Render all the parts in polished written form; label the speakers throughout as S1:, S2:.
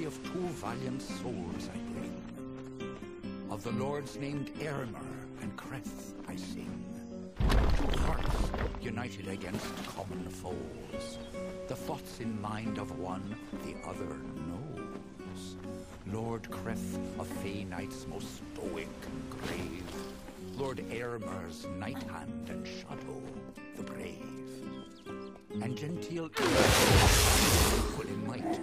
S1: of 2 valiant souls I bring. Of the lords named Airmer and Creth I sing. 2 hearts united against common foes. The thoughts in mind of one the other knows. Lord Creth of Fey Knight's most stoic and grave. Lord Airmer's Night Hand and Shadow the brave. And genteel equal in might.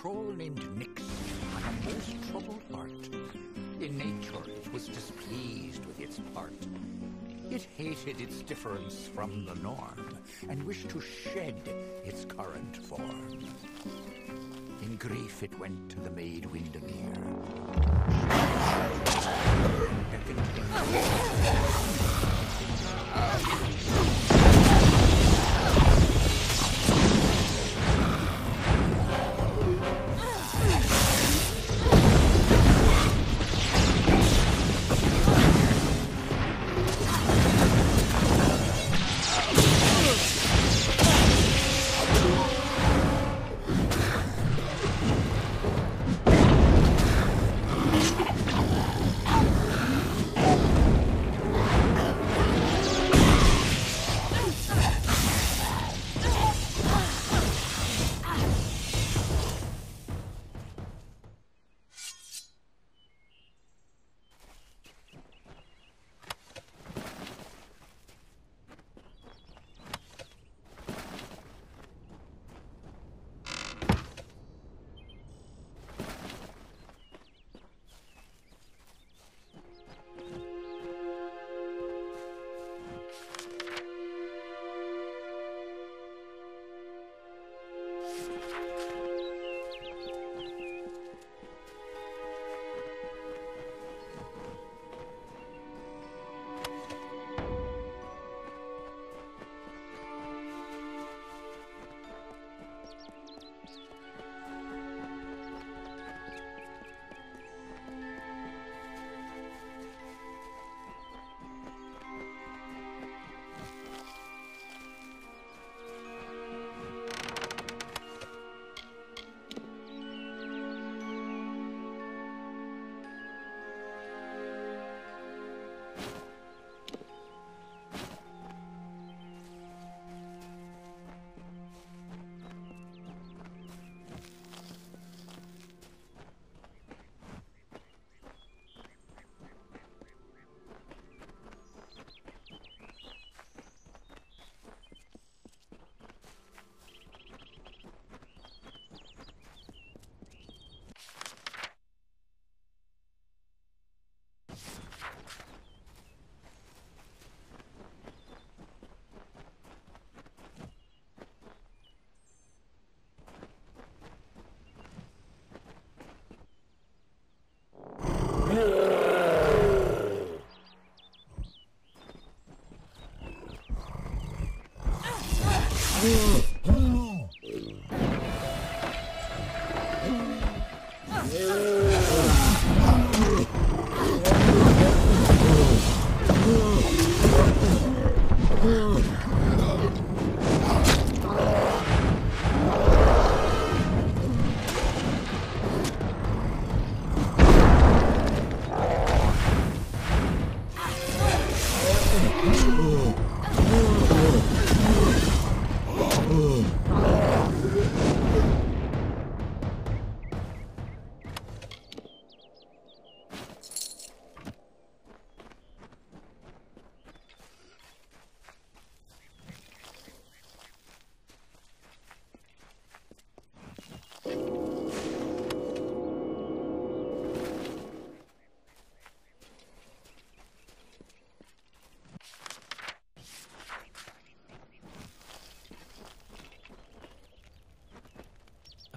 S1: Troll named Nyx had a most troubled heart. In nature it was displeased with its part. It hated its difference from the norm, and wished to shed its current form. In grief it went to the maid Windermere. Beckoned him.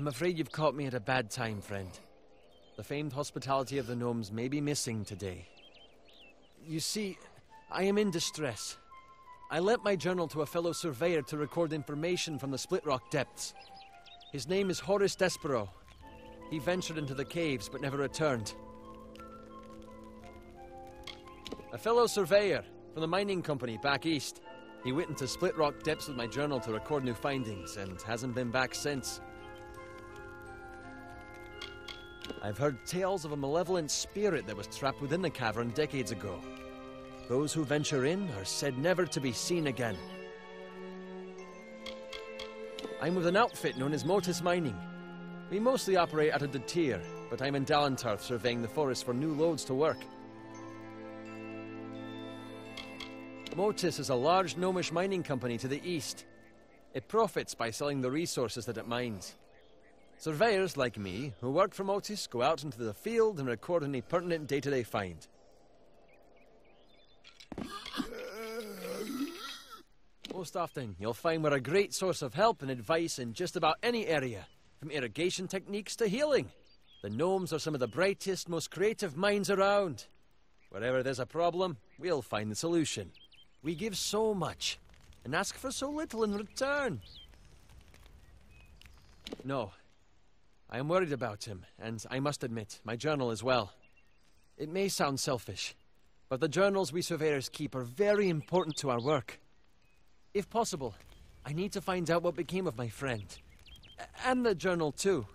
S2: I'm afraid you've caught me at a bad time, friend. The famed hospitality of the gnomes may be missing today. You see, I am in distress. I lent my journal to a fellow surveyor to record information from the Split Rock depths. His name is Horace Despero. He ventured into the caves but never returned. A fellow surveyor from the mining company back east. He went into Split Rock depths with my journal to record new findings and hasn't been back since. I've heard tales of a malevolent spirit that was trapped within the cavern decades ago. Those who venture in are said never to be seen again. I'm with an outfit known as Motus Mining. We mostly operate out of the tier, but I'm in Dalentarth surveying the forest for new loads to work. Motus is a large gnomish mining company to the east. It profits by selling the resources that it mines. Surveyors like me, who work for Motus, go out into the field and record any pertinent data they find. Most often, you'll find we're a great source of help and advice in just about any area, from irrigation techniques to healing. The gnomes are some of the brightest, most creative minds around. Wherever there's a problem, we'll find the solution. We give so much, and ask for so little in return. No. I am worried about him, and I must admit, my journal as well. It may sound selfish, but the journals we surveyors keep are very important to our work. If possible, I need to find out what became of my friend. And the journal, too.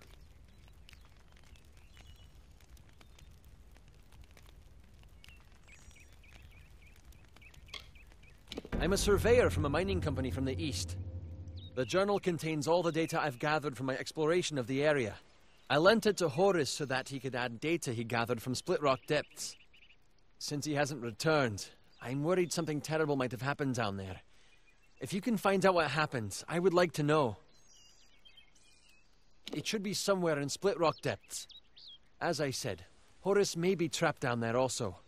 S2: I'm a surveyor from a mining company from the east. The journal contains all the data I've gathered from my exploration of the area. I lent it to Horace so that he could add data he gathered from Split Rock depths. Since he hasn't returned, I'm worried something terrible might have happened down there. If you can find out what happened, I would like to know. It should be somewhere in Split Rock depths. As I said, Horace may be trapped down there also.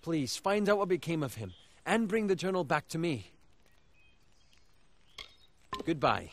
S2: Please, find out what became of him, and bring the journal back to me. Goodbye.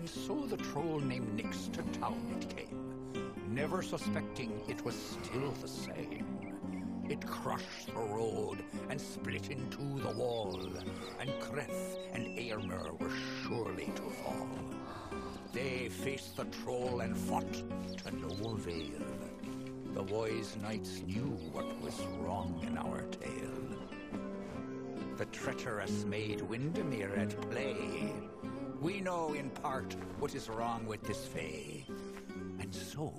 S1: And so the troll named Nyx to town it came, never suspecting it was still the same. It crushed the road and split into the wall, and Kreth and Eärmer were surely to fall. They faced the troll and fought to no avail. The wise knights knew what was wrong in our tale. The treacherous maid Windermere at play. We know in part what is wrong with this fay. And so,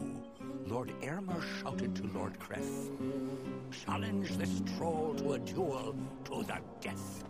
S1: Lord Eärmer shouted to Lord Kreth, "Challenge this troll to a duel to the death."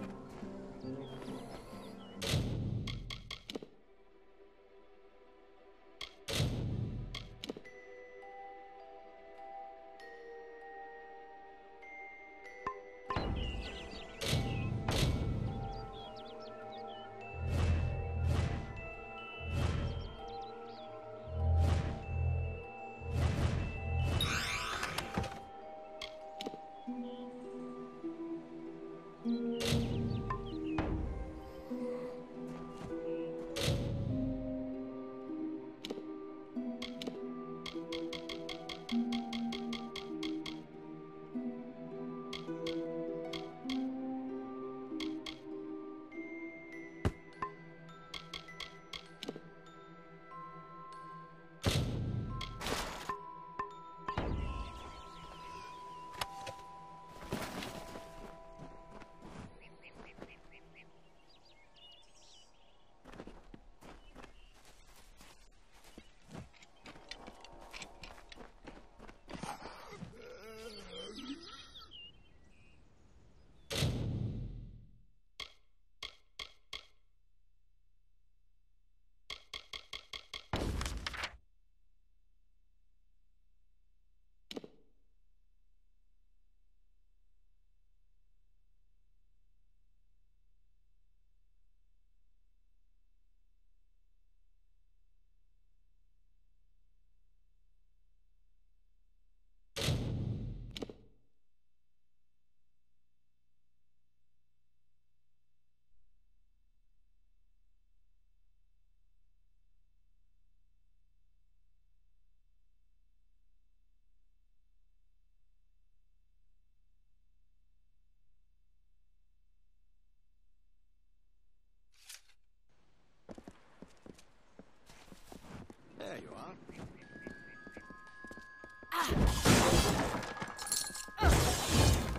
S3: There you are.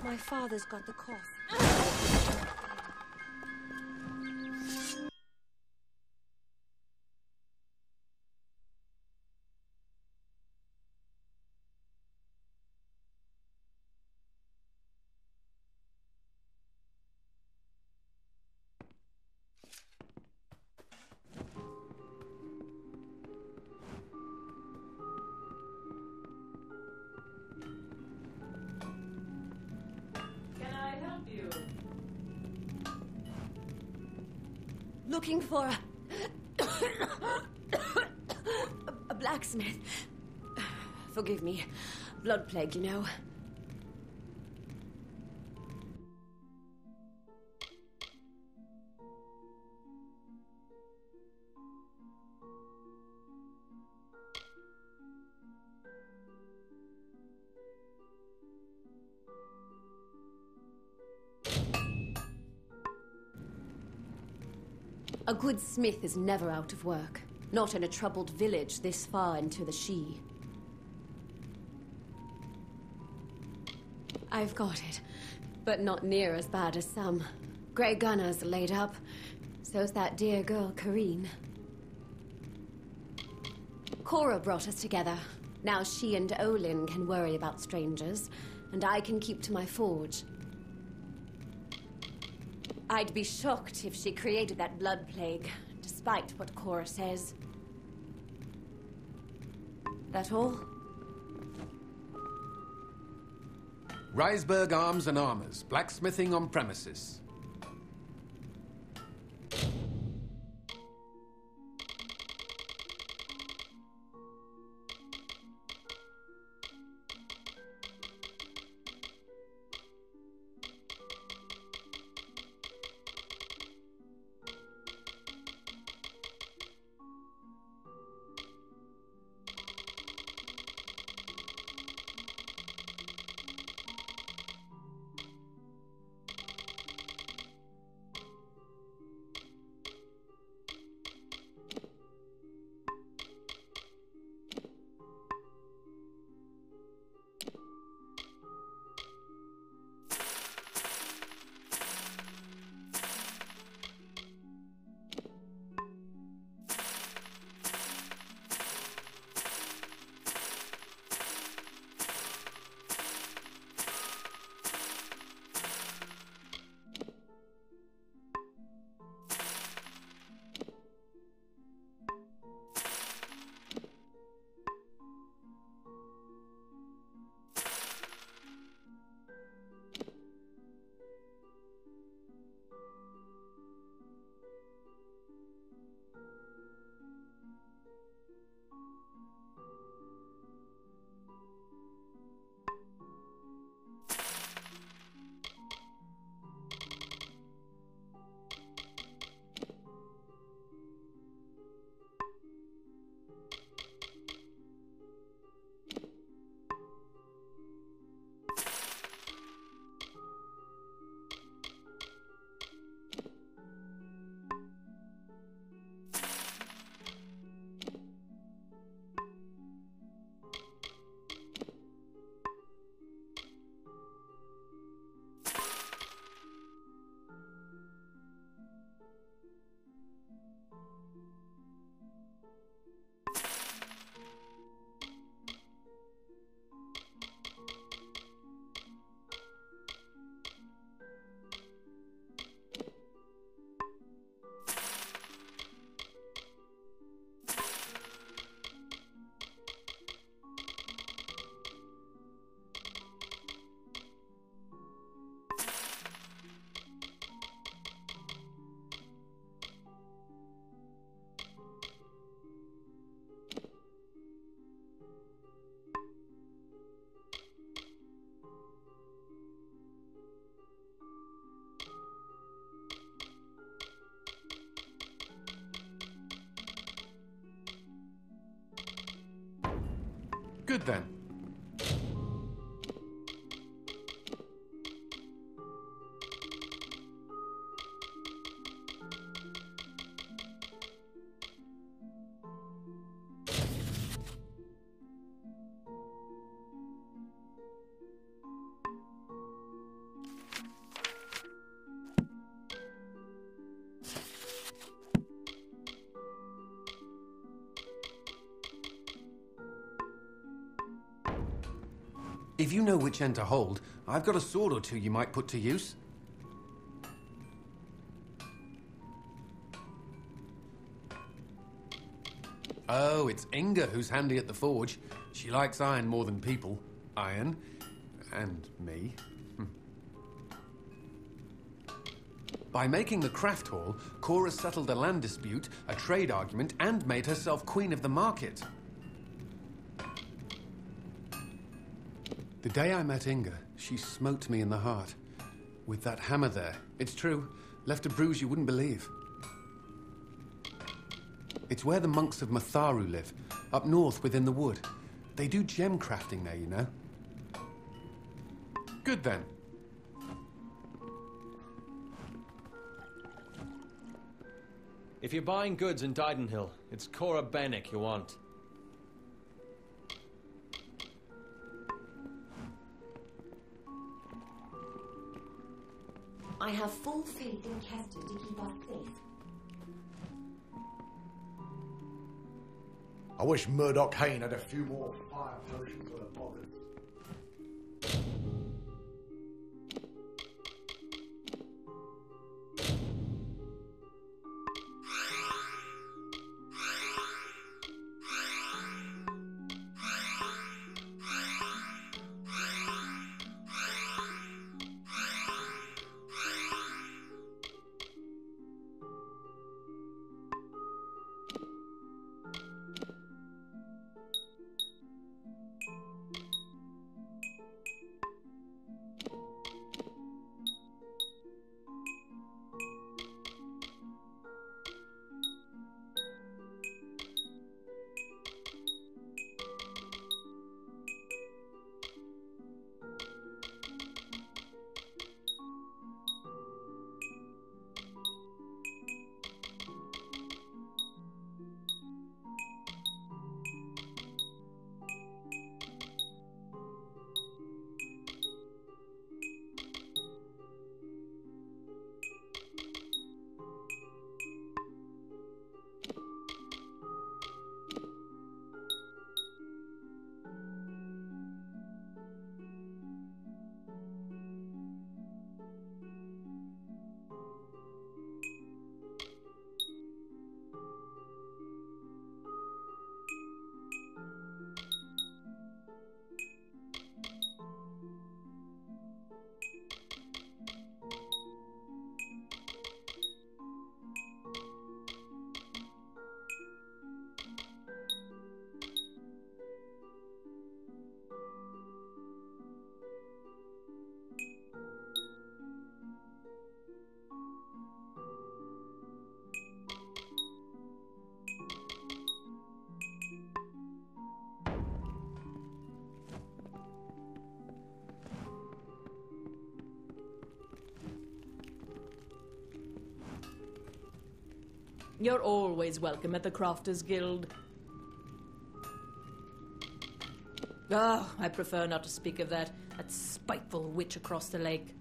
S4: My father's got the cough. Looking for a blacksmith. Forgive me. Blood plague, you know. A good smith is never out of work. Not in a troubled village this far into the She. I've got it, but not near as bad as some. Grey Gunner's laid up. So's that dear girl, Kareen. Cora brought us together. Now she and Olin can worry about strangers, and I can keep to my forge. I'd be shocked if she created that blood plague, despite what Cora says. That all?
S3: Riseburg Arms and Armors, blacksmithing on premises. Good then. If you know which end to hold, I've got a sword or two you might put to use. Oh, it's Inga who's handy at the forge. She likes iron more than people. Iron. And me. By making the craft hall, Cora settled a land dispute, a trade argument, and made herself queen of the market. The day I met Inga, she smote me in the heart. With that hammer there. It's true. Left a bruise you wouldn't believe. It's where the monks of Matharu live, up north within the wood. They do gem crafting there, you know. Good then.
S2: If you're buying goods in Didenhill, it's Cora Bennick you want.
S5: I have full faith in Kester to keep us safe.
S6: I wish Murdoch Hayne had a few more fire potions for the bothers.
S7: You're always welcome at the Crafters Guild. Oh, I prefer not to speak of that spiteful witch across the lake.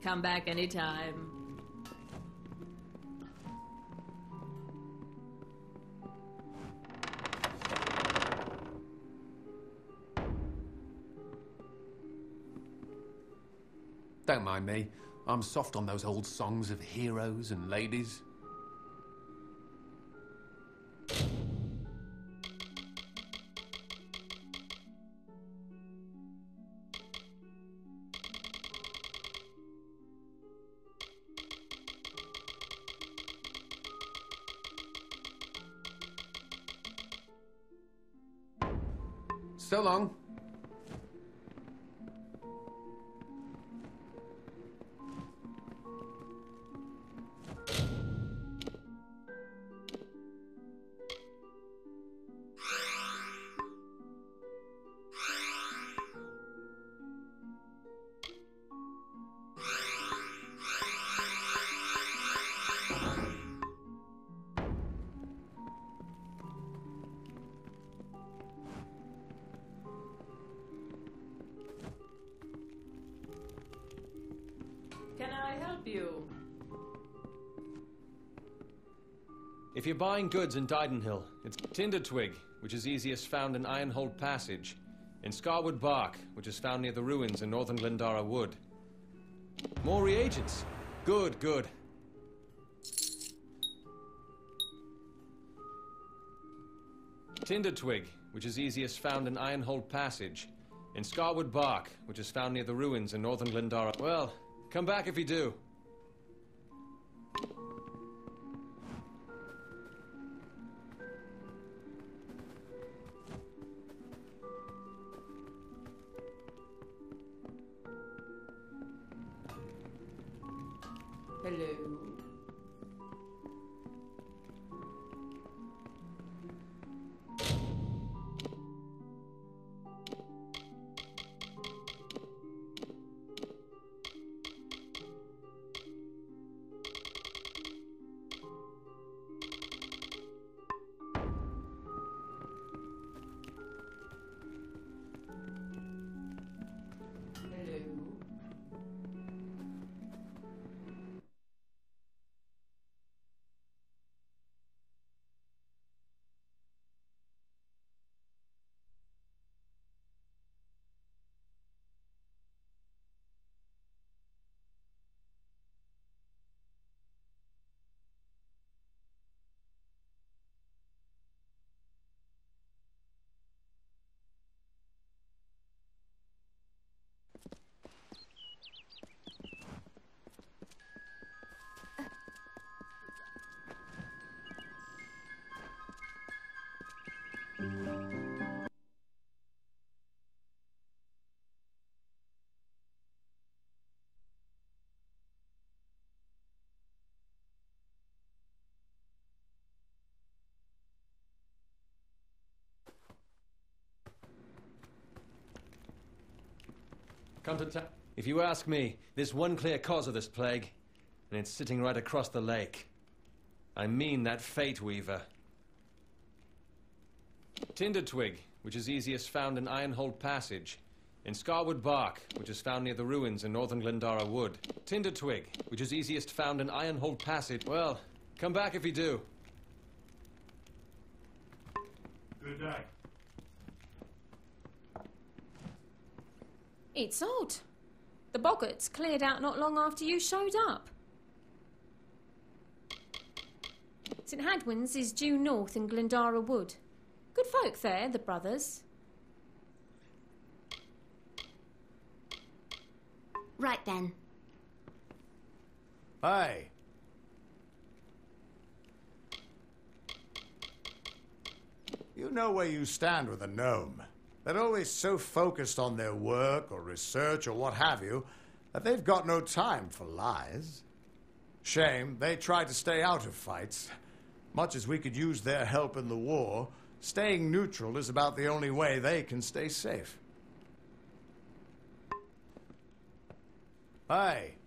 S7: Come back anytime.
S3: Don't mind me. I'm soft on those old songs of heroes and ladies. So long.
S7: Can I help you?
S2: If you're buying goods in Didenhill, it's Tinder Twig, which is easiest found in Ironhold Passage, in Scarwood Bark, which is found near the ruins in northern Glendara Wood. More reagents. Good, good. Tinder Twig, which is easiest found in Ironhold Passage, in Scarwood Bark, which is found near the ruins in northern Glendara. Well, come back if you do.
S7: Hello.
S2: Come to town. If you ask me, there's one clear cause of this plague, and it's sitting right across the lake. I mean that Fate Weaver. Tinder Twig, which is easiest found in Ironhold Passage, in Scarwood Bark, which is found near the ruins in northern Glendara Wood. Tinder Twig, which is easiest found in Ironhold Passage. Well, come back if you do.
S6: Good day.
S8: It's odd. The boggarts cleared out not long after you showed up. St Hadwin's is due north in Glendara Wood. Good folk there, the brothers.
S5: Right then.
S6: Hey. You know where you stand with a gnome. They're always so focused on their work or research or what have you that they've got no time for lies. Shame, they try to stay out of fights. Much as we could use their help in the war, staying neutral is about the only way they can stay safe. Hey.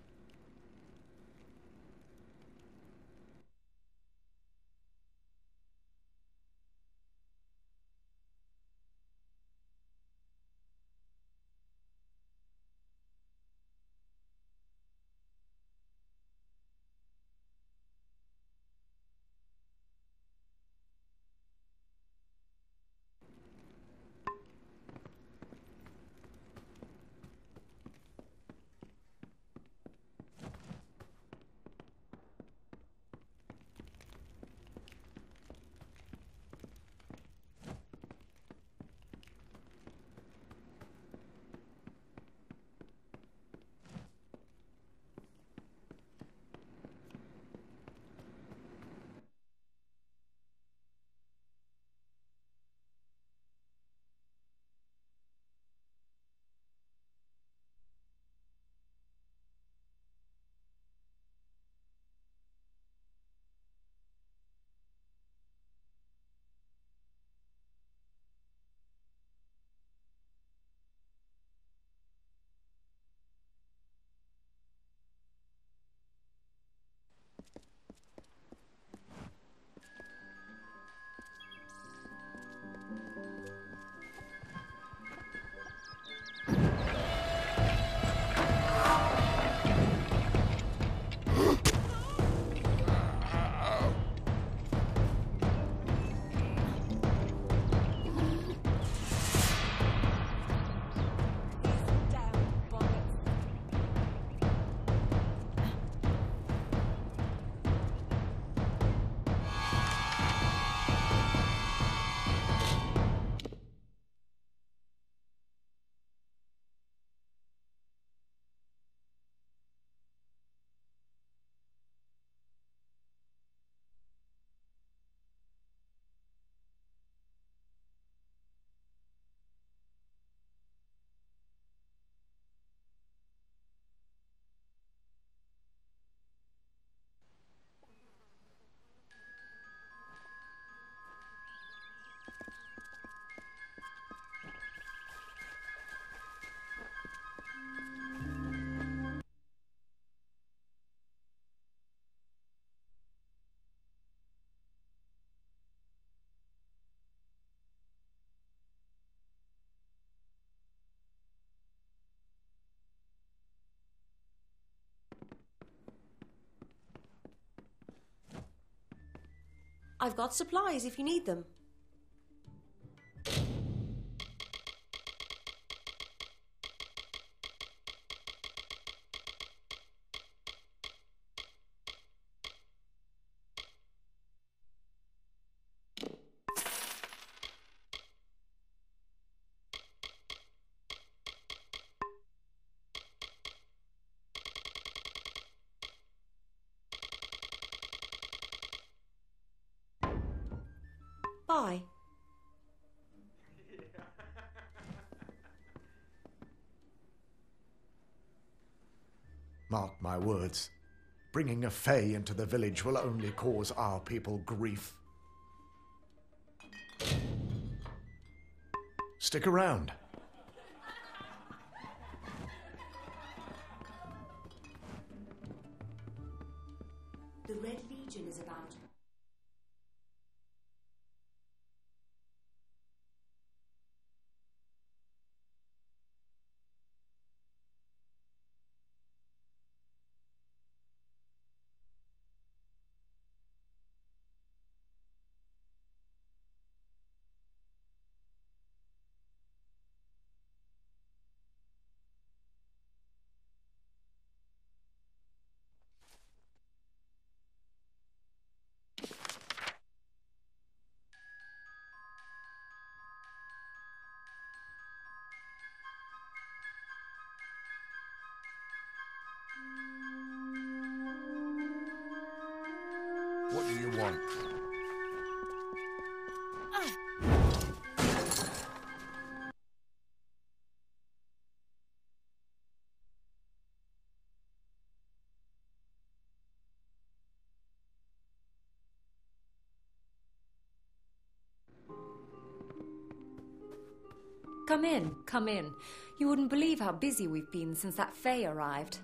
S9: I've got supplies if you need them. Bye.
S6: Mark my words. Bringing a Fae into the village will only cause our people grief. Stick around.
S5: The Red Legion is about.
S1: What do you want?
S10: Come in, come in. You wouldn't believe how busy we've been since that Fae arrived.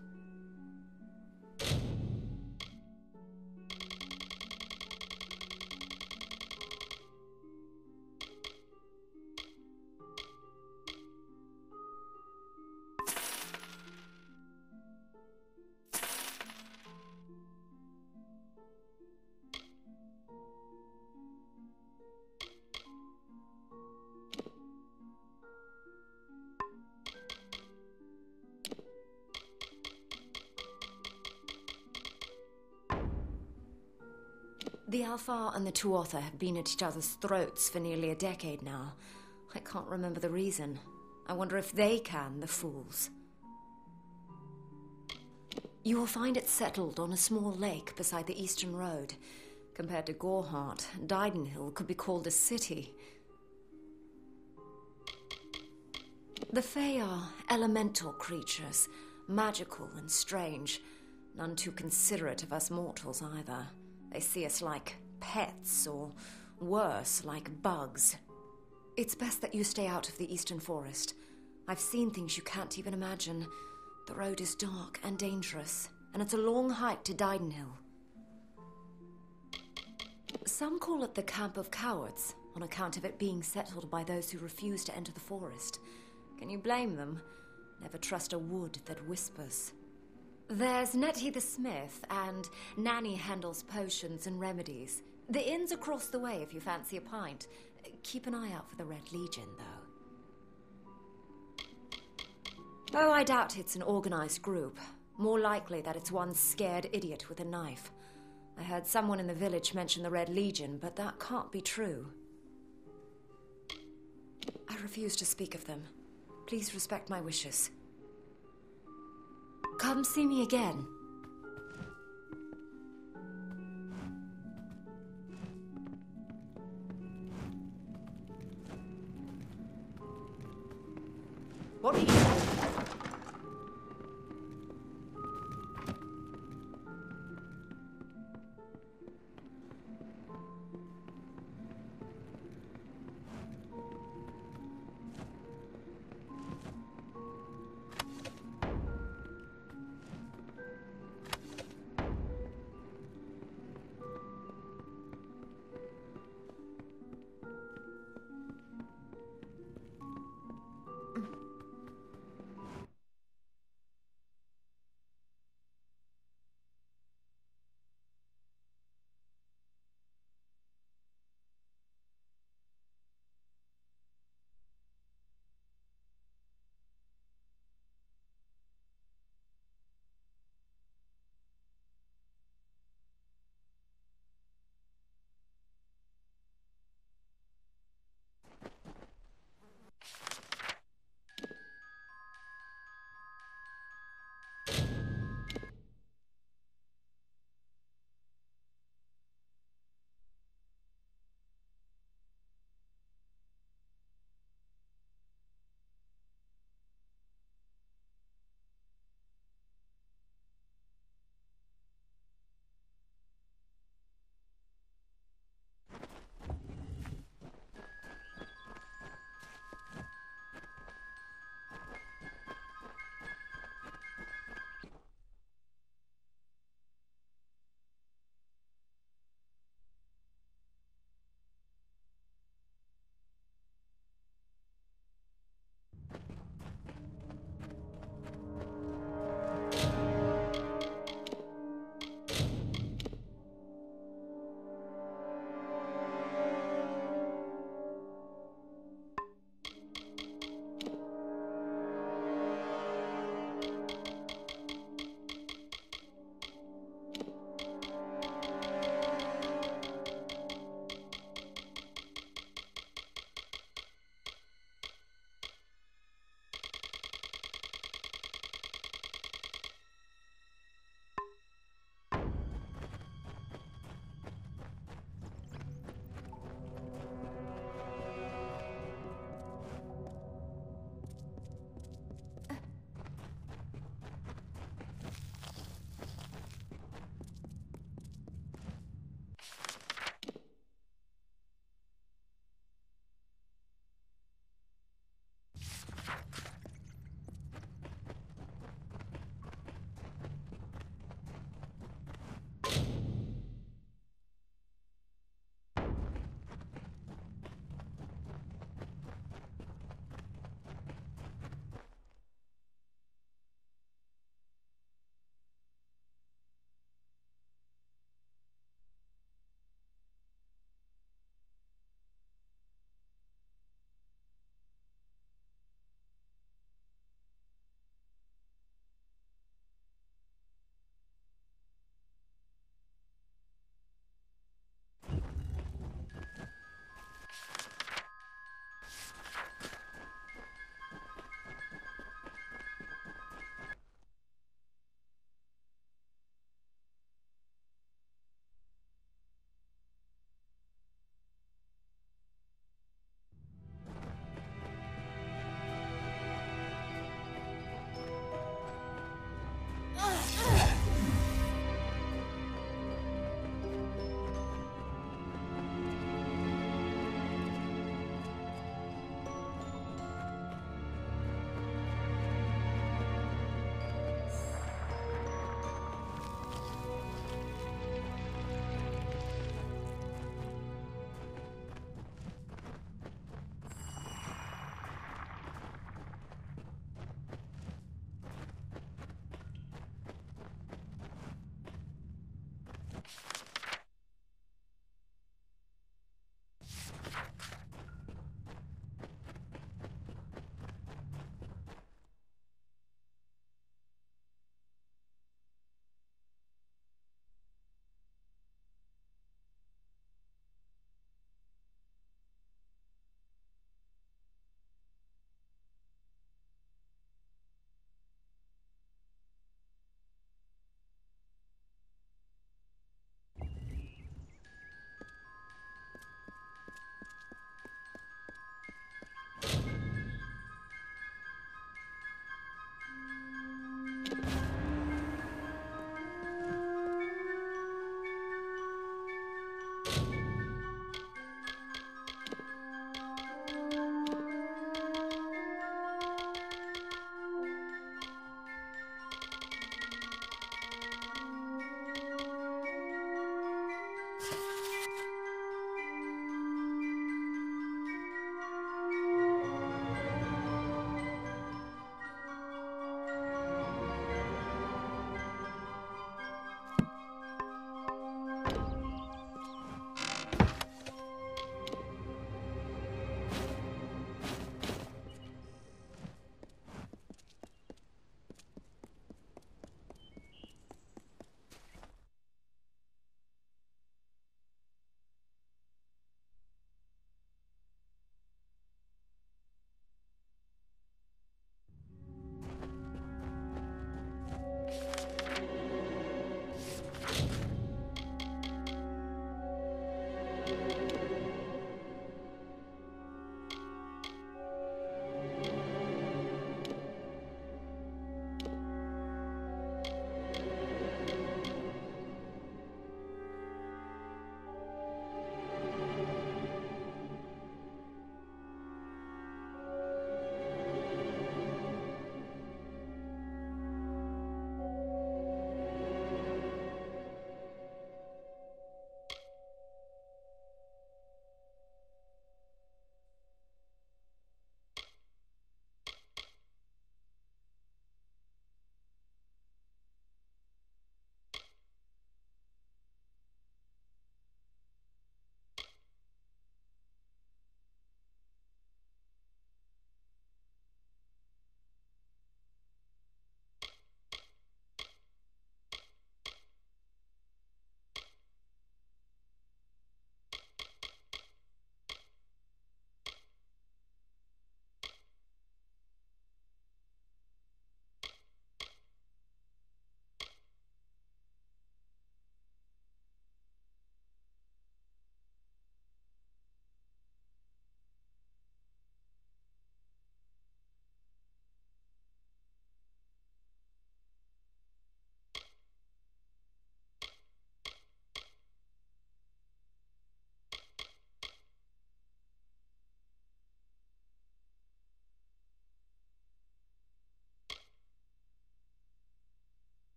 S10: The Alpha and the Tuatha have been at each other's throats for nearly a decade now. I can't remember the reason. I wonder if they can, the fools. You will find it settled on a small lake beside the Eastern Road. Compared to Gorhart, Didenhill could be called a city. The Fae are elemental creatures, magical and strange. None too considerate of us mortals either. They see us like pets, or worse, like bugs. It's best that you stay out of the Eastern Forest. I've seen things you can't even imagine. The road is dark and dangerous, and it's a long hike to Didenhill. Some call it the Camp of Cowards, on account of it being settled by those who refuse to enter the forest. Can you blame them? Never trust a wood that whispers. There's Nettie the Smith, and Nanny handles potions and remedies. The inn's across the way if you fancy a pint. Keep an eye out for the Red Legion, though. Oh, I doubt it's an organized group. More likely that it's one scared idiot with a knife. I heard someone in the village mention the Red Legion, but that can't be true. I refuse to speak of them. Please respect my wishes. Come see me again.
S9: What are you...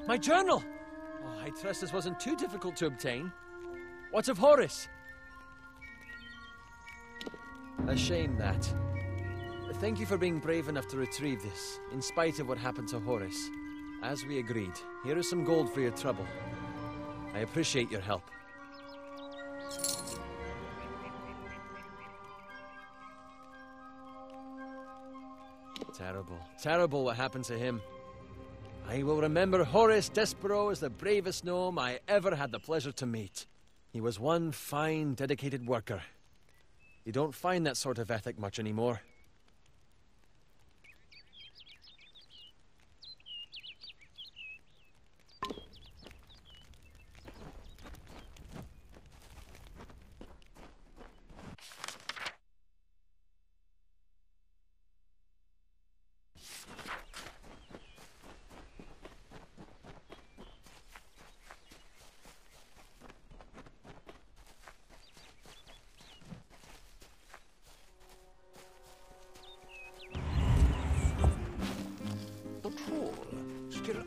S2: My journal! Oh, I trust this wasn't too difficult to obtain. What of Horace? A shame that. Thank you for being brave enough to retrieve this, in spite of what happened to Horace. As we agreed, here is some gold for your trouble. I appreciate your help. Terrible, terrible what happened to him. I will remember Horace Despero as the bravest gnome I ever had the pleasure to meet. He was one fine, dedicated worker. You don't find that sort of ethic much anymore.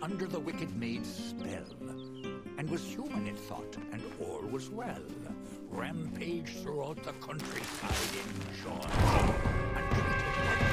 S1: Under the wicked maid's spell, and was human, it thought, and all was well. Rampage throughout the countryside in joy, and treated like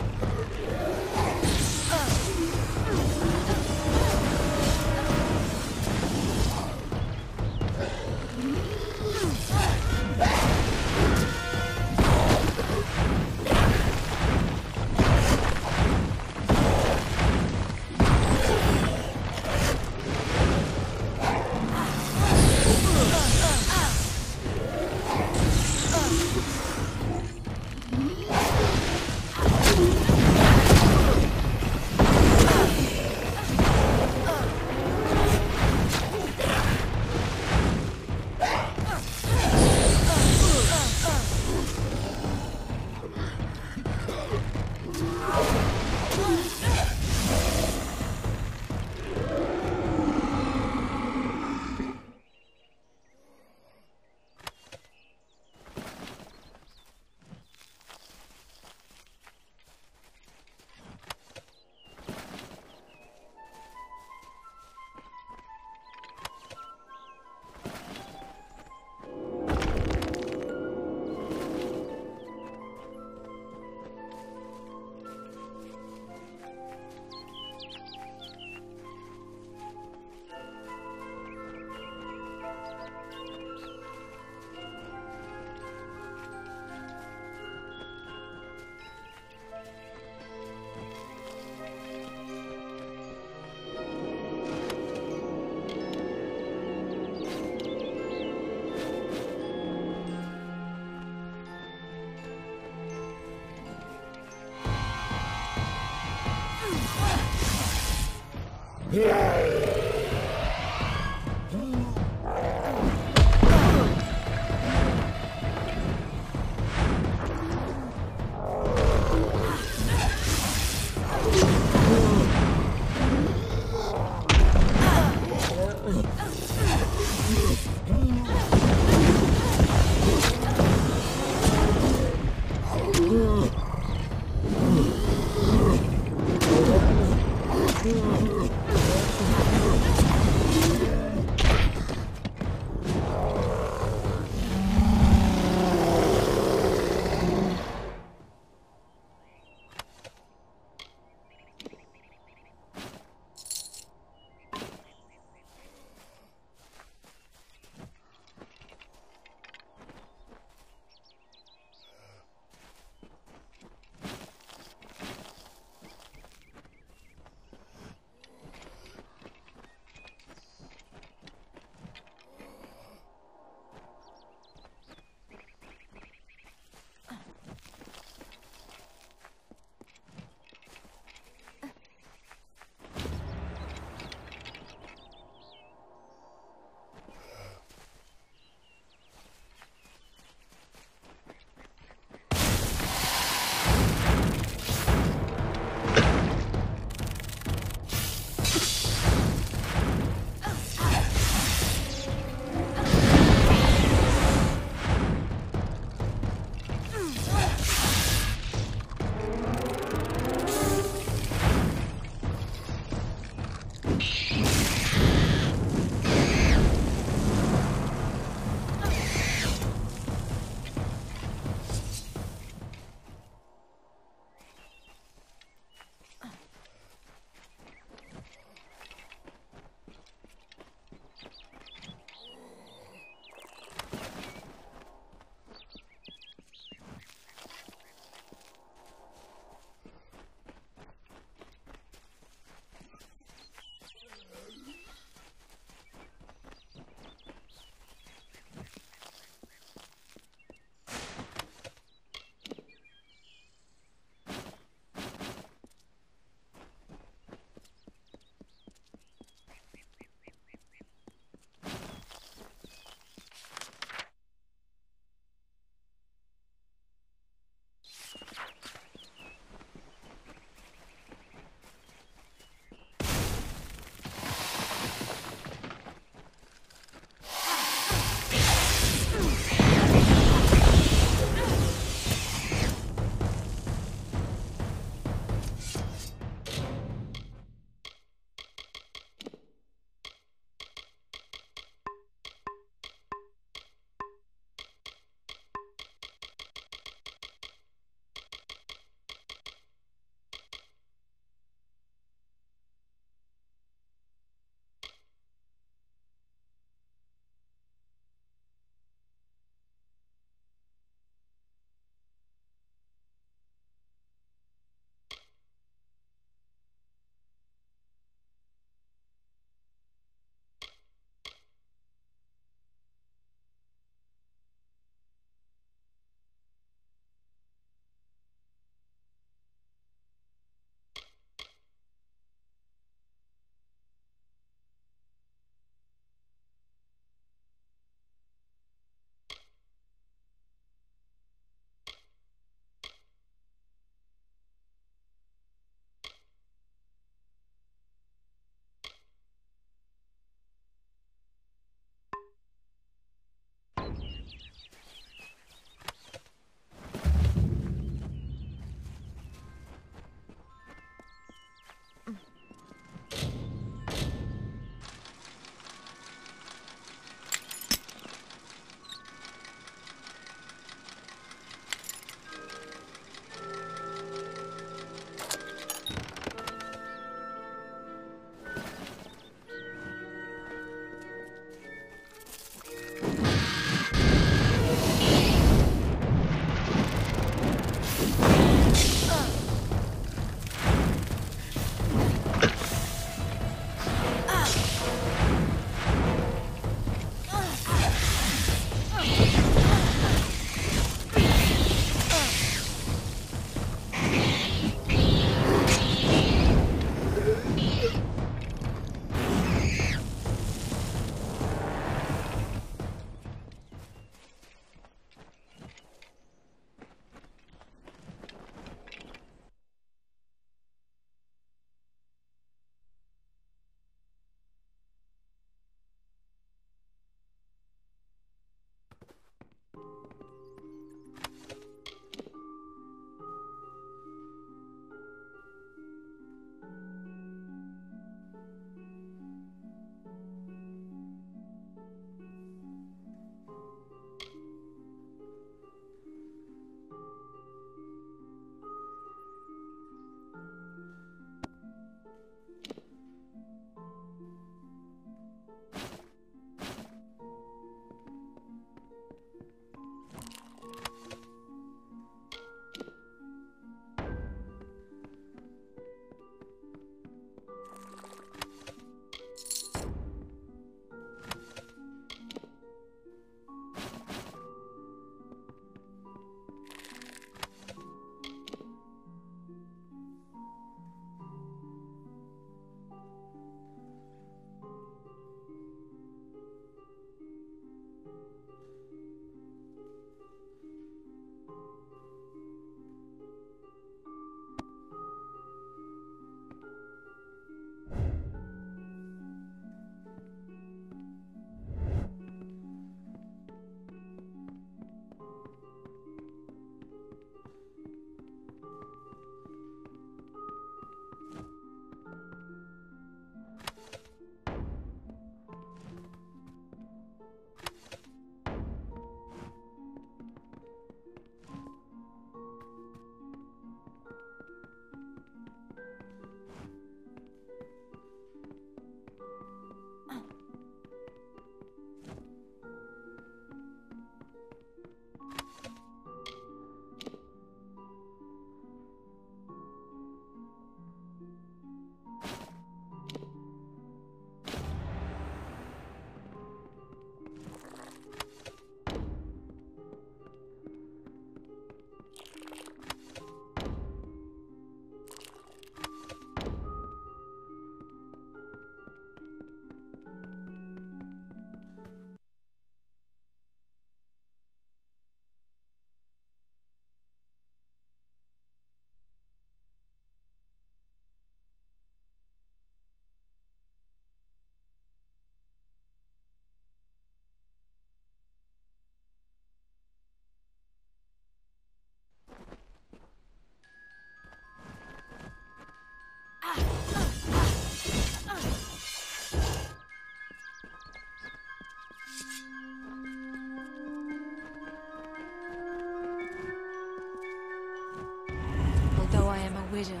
S11: widow.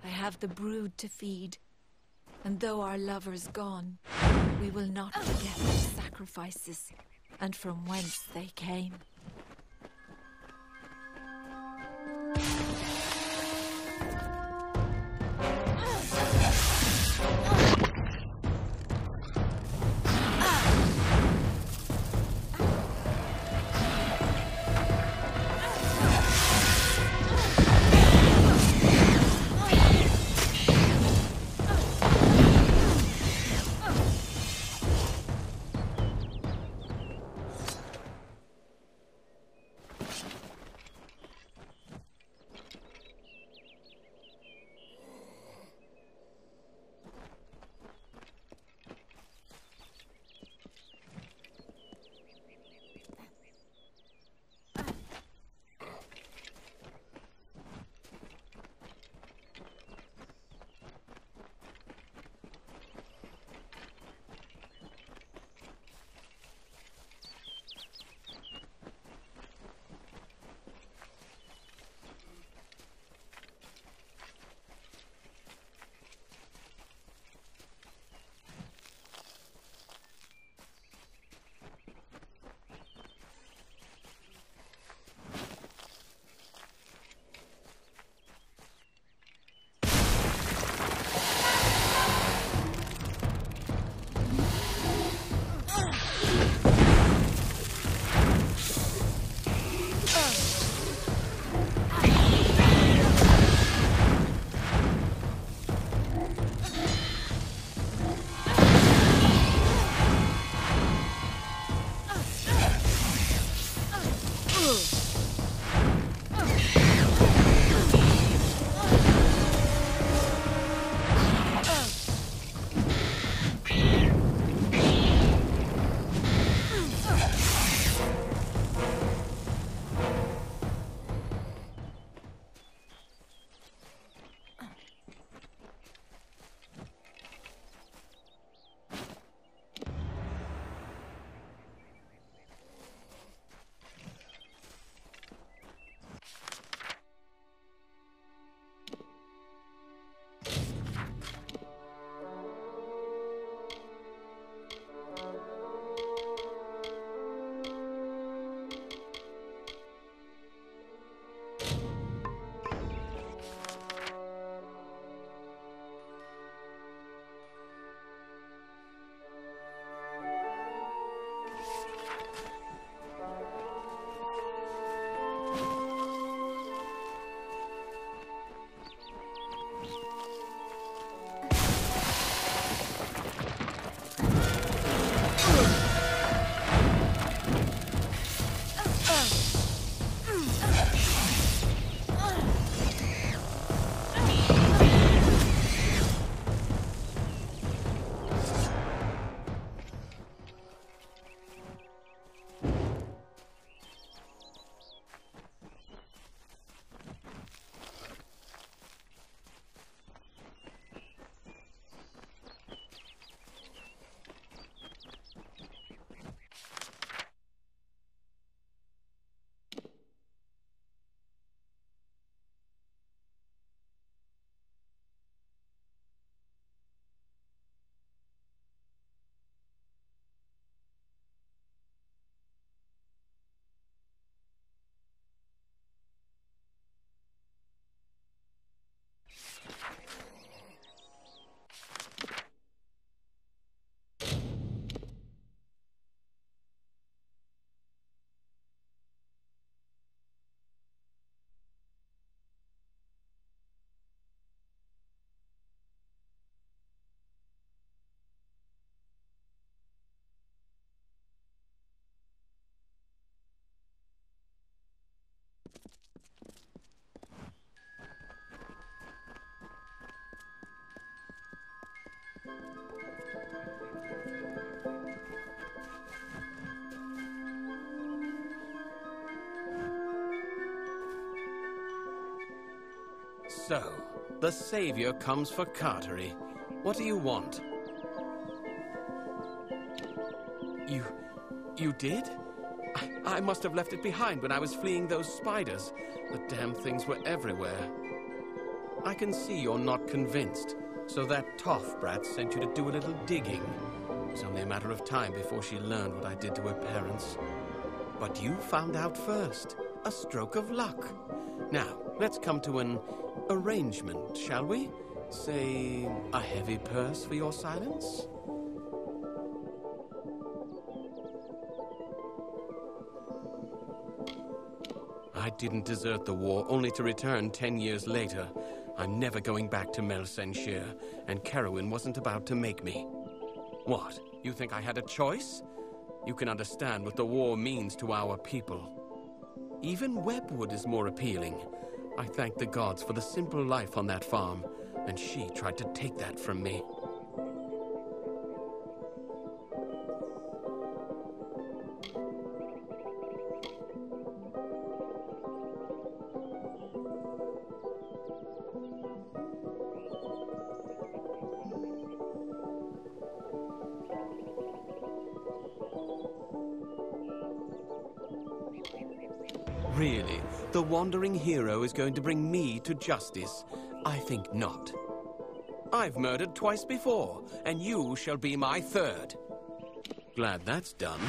S11: I have the brood to feed. And though our lover's gone, we will not forget their sacrifices and from whence they came.
S12: So, the Savior comes for Cartery. What do you want? You did? I must have left it behind when I was fleeing those spiders. The damn things were everywhere. I can see you're not convinced, so that toff brat sent you to do a little digging. It was only a matter of time before she learned what I did to her parents. But you found out first. A stroke of luck. Now, let's come to an arrangement, shall we? Say, a heavy purse for your silence? I didn't desert the war, only to return 10 years later. I'm never going back to Melsenshire, and Carowin wasn't about to make me. What? You think I had a choice? You can understand what the war means to our people. Even Webwood is more appealing. I thank the gods for the simple life on that farm, and she tried to take that from me. Really? The wandering hero is going to bring me to justice? I think not. I've murdered twice before, and you shall be my third. Glad that's done.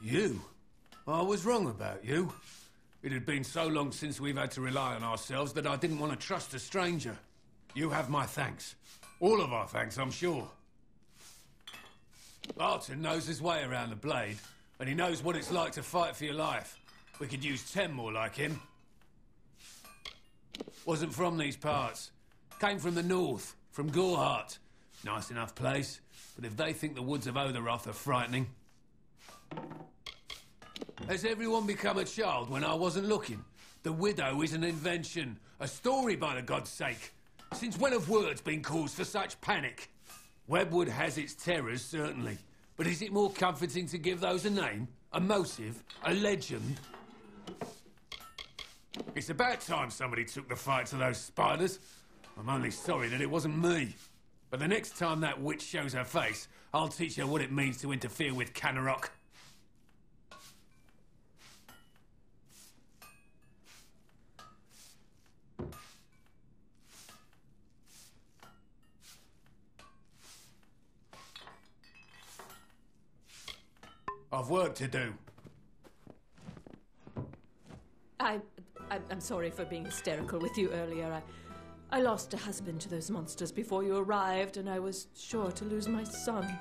S3: You? I was wrong about you. It had been so long since we've had to rely on ourselves that I didn't want to trust a stranger. You have my thanks. All of our thanks, I'm sure. Barton knows his way around the blade, and he knows what it's like to fight for your life. We could use 10 more like him. Wasn't from these parts. Came from the north, from Gorhart. Nice enough place, but if they think the woods of Oderoth are frightening... Has everyone become a child when I wasn't looking? The widow is an invention. A story, by the God's sake. Since when have words been cause for such panic? Webwood has its terrors, certainly. But is it more comforting to give those a name? A motive? A legend? It's about time somebody took the fight to those spiders. I'm only sorry that it wasn't me. But the next time that witch shows her face, I'll teach her what it means to interfere with Canarok. I've work to do.
S7: I'm sorry for being hysterical with you earlier. I lost a husband to those monsters before you arrived, and I was sure to lose my son.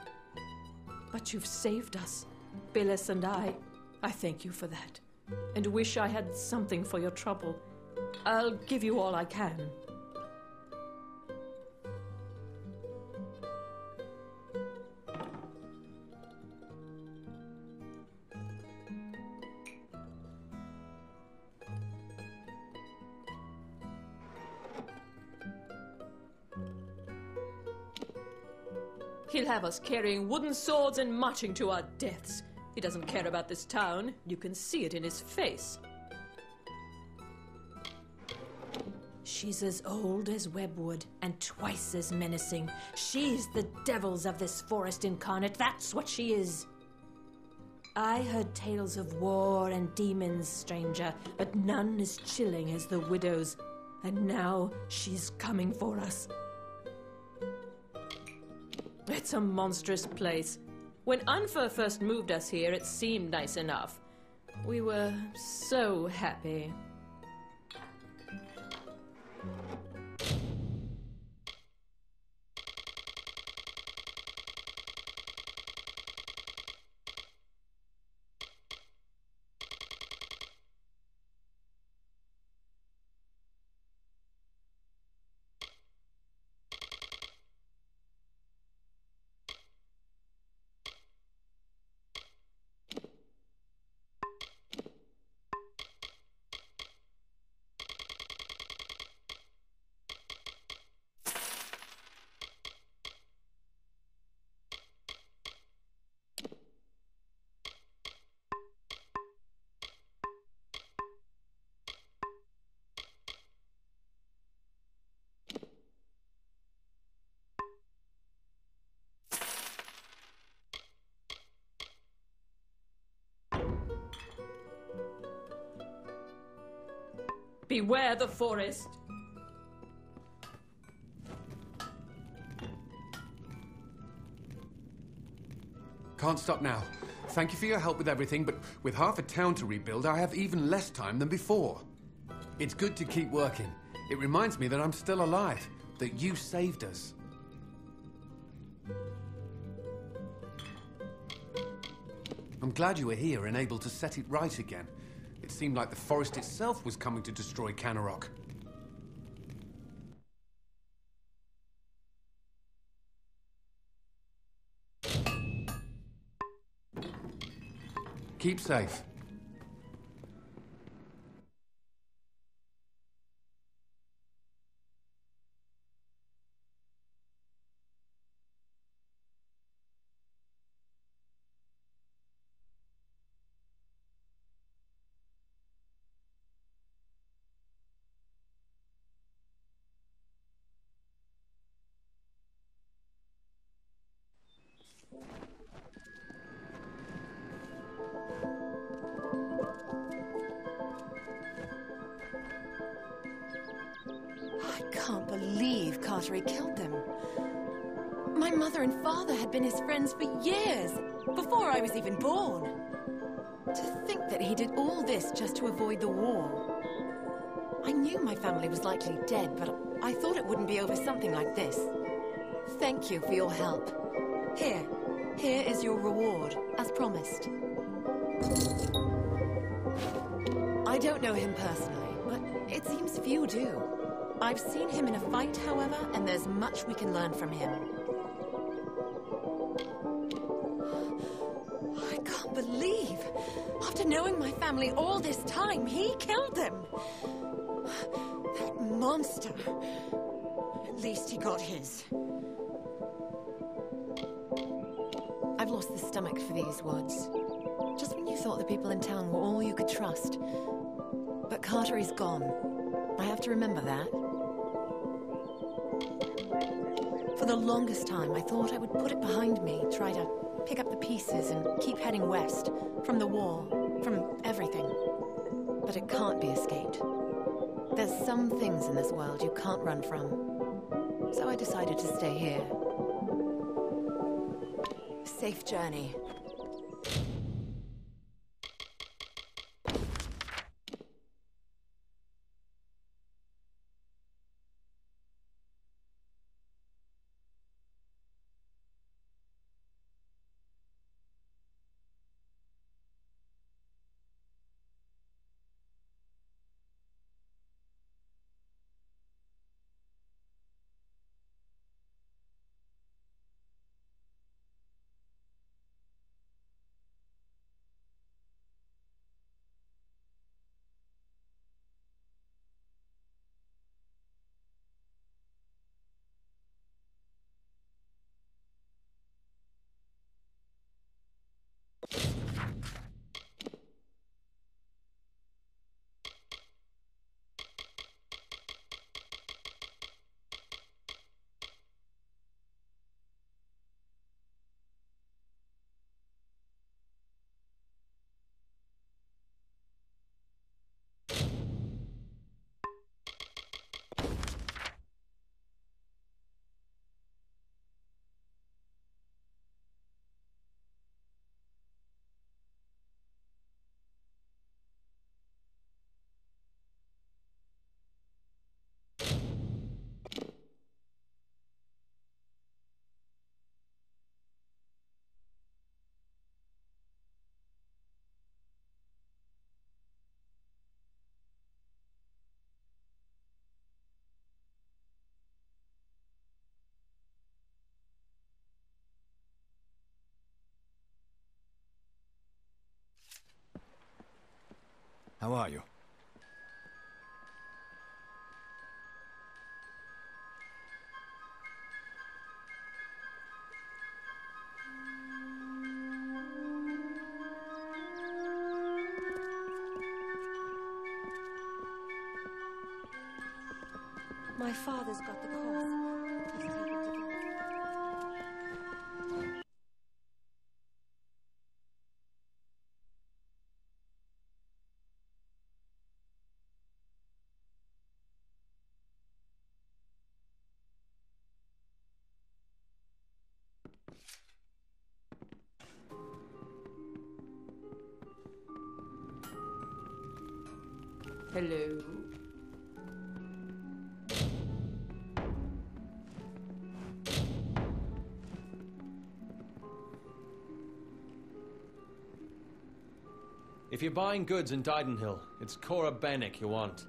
S7: But you've saved us, Billis and I. I thank you for that, and wish I had something for your trouble. I'll give you all I can. He'll have us carrying wooden swords and marching to our deaths. He doesn't care about this town. You can see it in his face. She's as old as Webwood and twice as menacing. She's the devils of this forest incarnate. That's what she is. I heard tales of war and demons, stranger, but none as chilling as the widow's. And now she's coming for us. It's a monstrous place. When Unfer first moved us here, it seemed nice enough. We were so happy. Beware the forest!
S3: Can't stop now. Thank you for your help with everything, but with half a town to rebuild, I have even less time than before. It's good to keep working. It reminds me that I'm still alive, that you saved us. I'm glad you were here and able to set it right again. It seemed like the forest itself was coming to destroy Canarok. Keep safe.
S10: I can't believe Carteret killed them. My mother and father had been his friends for years, before I was even born. To think that he did all this just to avoid the war. I knew my family was likely dead, but I thought it wouldn't be over something like this. Thank you for your help. Here is your reward, as promised. I don't know him personally, but it seems few do. I've seen him in a fight, however, and there's much we can learn from him. I can't believe, after knowing my family all this time, he killed them. That monster. At least he got his. I've lost the stomach for these woods. Just when you thought the people in town were all you could trust. But Carteret's gone. I have to remember that. For the longest time, I thought I would put it behind me, try to pick up the pieces and keep heading west. From the war, from everything. But it can't be escaped. There's some things in this world you can't run from. So I decided to stay here. Safe journey.
S1: How are you?
S9: My father's got the cough. He's taken to go.
S13: Hello.
S2: If you're buying goods in Didenhill, it's Cora Bennick you want.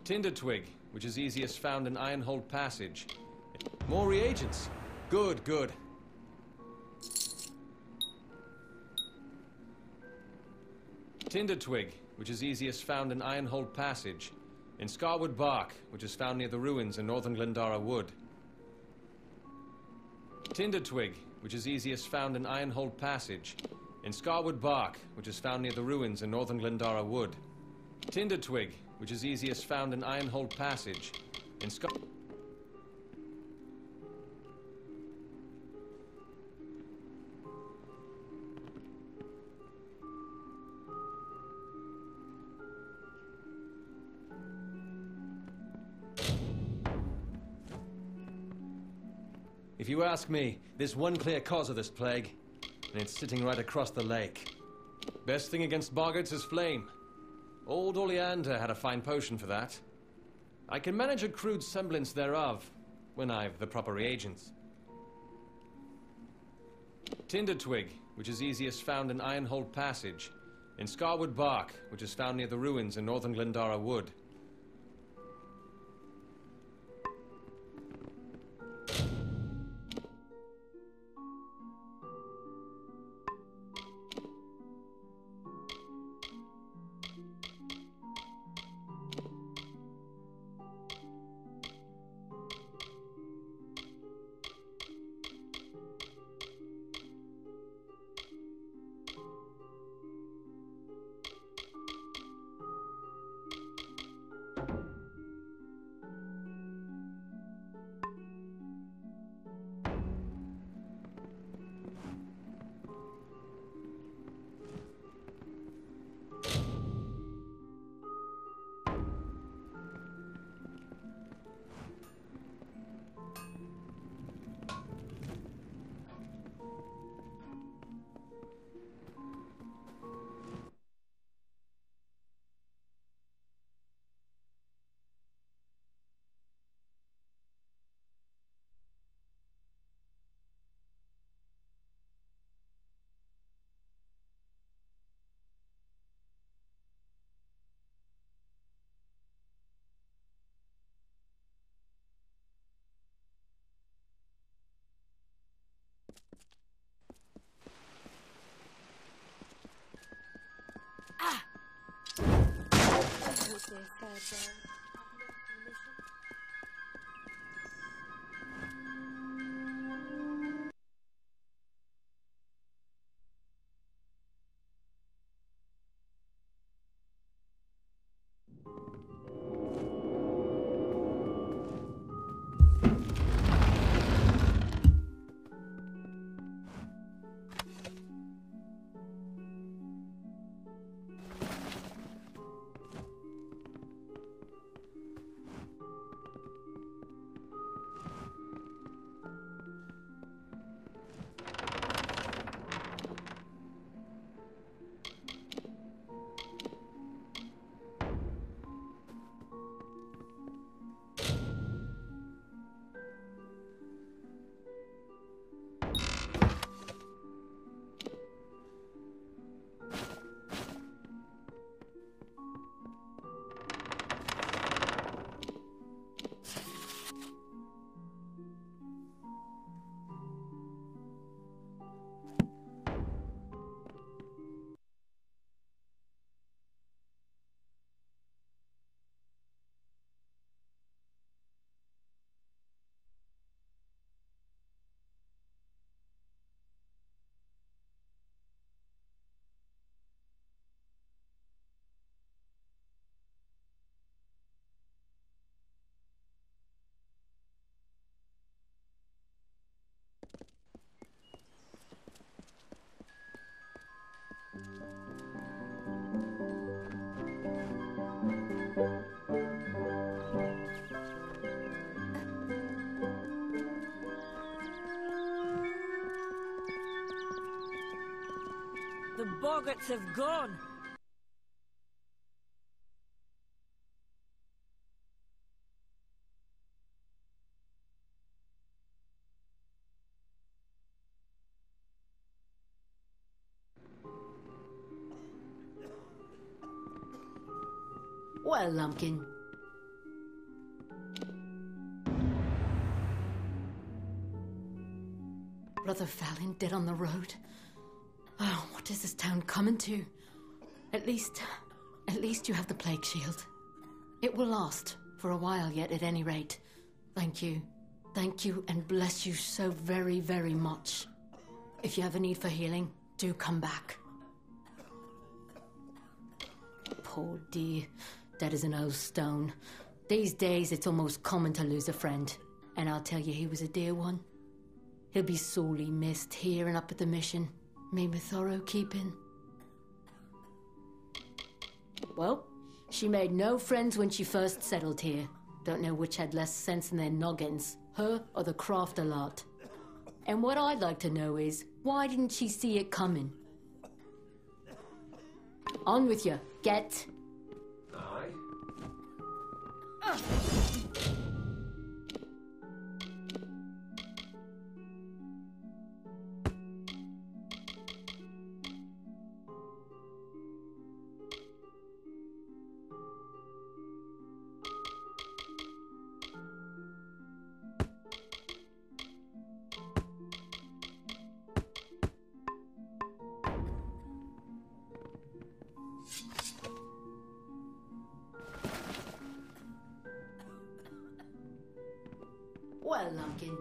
S2: Tinder twig, which is easiest found in Ironhold Passage. More reagents. Good, good. Tinder twig, which is easiest found in Ironhold Passage. In Scarwood bark, which is found near the ruins in northern Glendara Wood. Tinder twig, which is easiest found in Ironhold Passage. In Scarwood bark, which is found near the ruins in northern Glendara Wood. Tinder twig, which is easiest found in Ironhold Passage. In Scar... If you ask me, there's one clear cause of this plague, and it's sitting right across the lake. Best thing against boggarts is flame. Old Oleander had a fine potion for that. I can manage a crude semblance thereof, when I've the proper reagents. Tinder twig, which is easiest found in Ironhold Passage. In Scarwood bark, which is found near the ruins in northern Glendara Wood.
S7: The boggarts have gone.
S13: Well, Lumpkin. Brother Fallon dead on the road. Oh, what is this town coming to? At least you have the plague shield. It will last, for a while yet at any rate. Thank you. Thank you and bless you so very, very much. If you have a need for healing, do come back. Poor dear, that is an old stone. These days it's almost common to lose a friend. And I'll tell you, he was a dear one. He'll be sorely missed here and up at the mission. Me with thorough keeping. Well, she made no friends when she first settled here. Don't know which had less sense in their noggins, her or the crafter lot. And what I'd like to know is, why didn't she see it coming? On with you, get.
S3: Aye.
S13: Well, Lumpkin.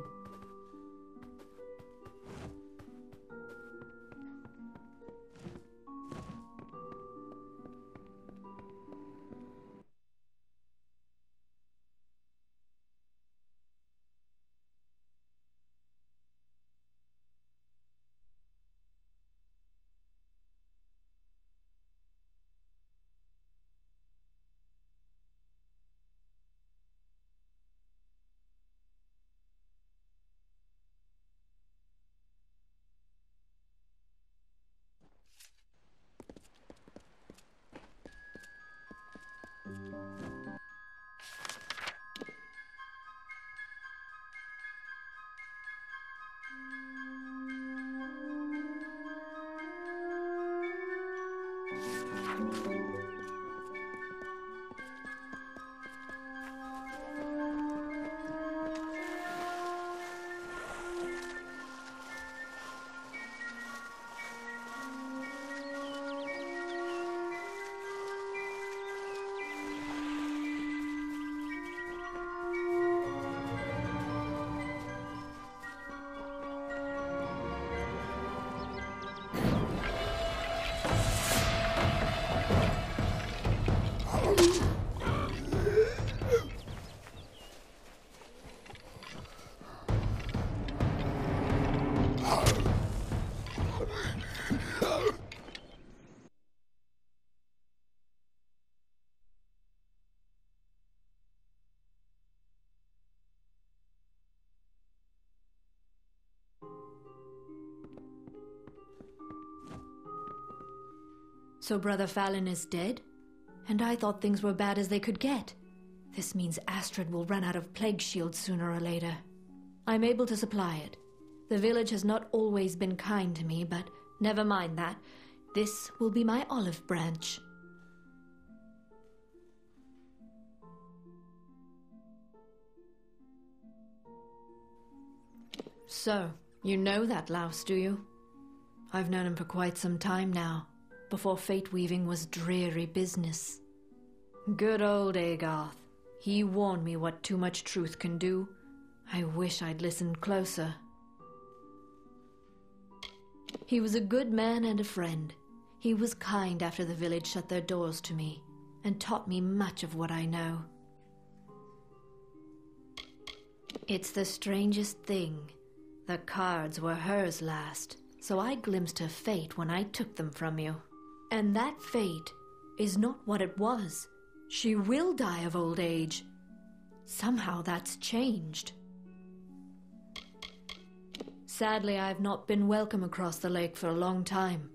S7: So Brother Fallon is dead? And I thought things were bad as they could get. This means Astrid will run out of plague shields sooner or later. I'm able to supply it. The village has not always been kind to me, but never mind that. This will be my olive branch. So, you know that louse, do you? I've known him for quite some time now, before fate weaving was dreary business. Good old Agarth. He warned me what too much truth can do. I wish I'd listened closer. He was a good man and a friend. He was kind after the village shut their doors to me, and taught me much of what I know. It's the strangest thing. The cards were hers last, so I glimpsed her fate when I took them from you. And that fate is not what it was. She will die of old age. Somehow that's changed. Sadly, I've not been welcome across the lake for a long time.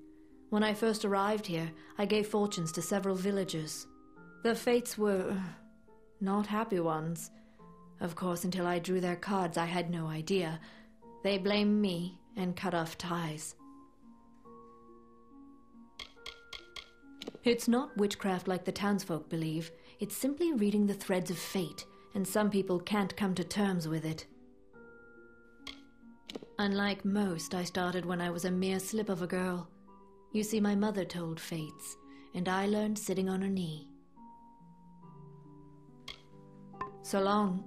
S7: When I first arrived here, I gave fortunes to several villagers. The fates were not happy ones. Of course, until I drew their cards, I had no idea. They blamed me and cut off ties. It's not witchcraft like the townsfolk believe. It's simply reading the threads of fate, and some people can't come to terms with it. Unlike most, I started when I was a mere slip of a girl. You see, my mother told fates, and I learned sitting on her knee. So long.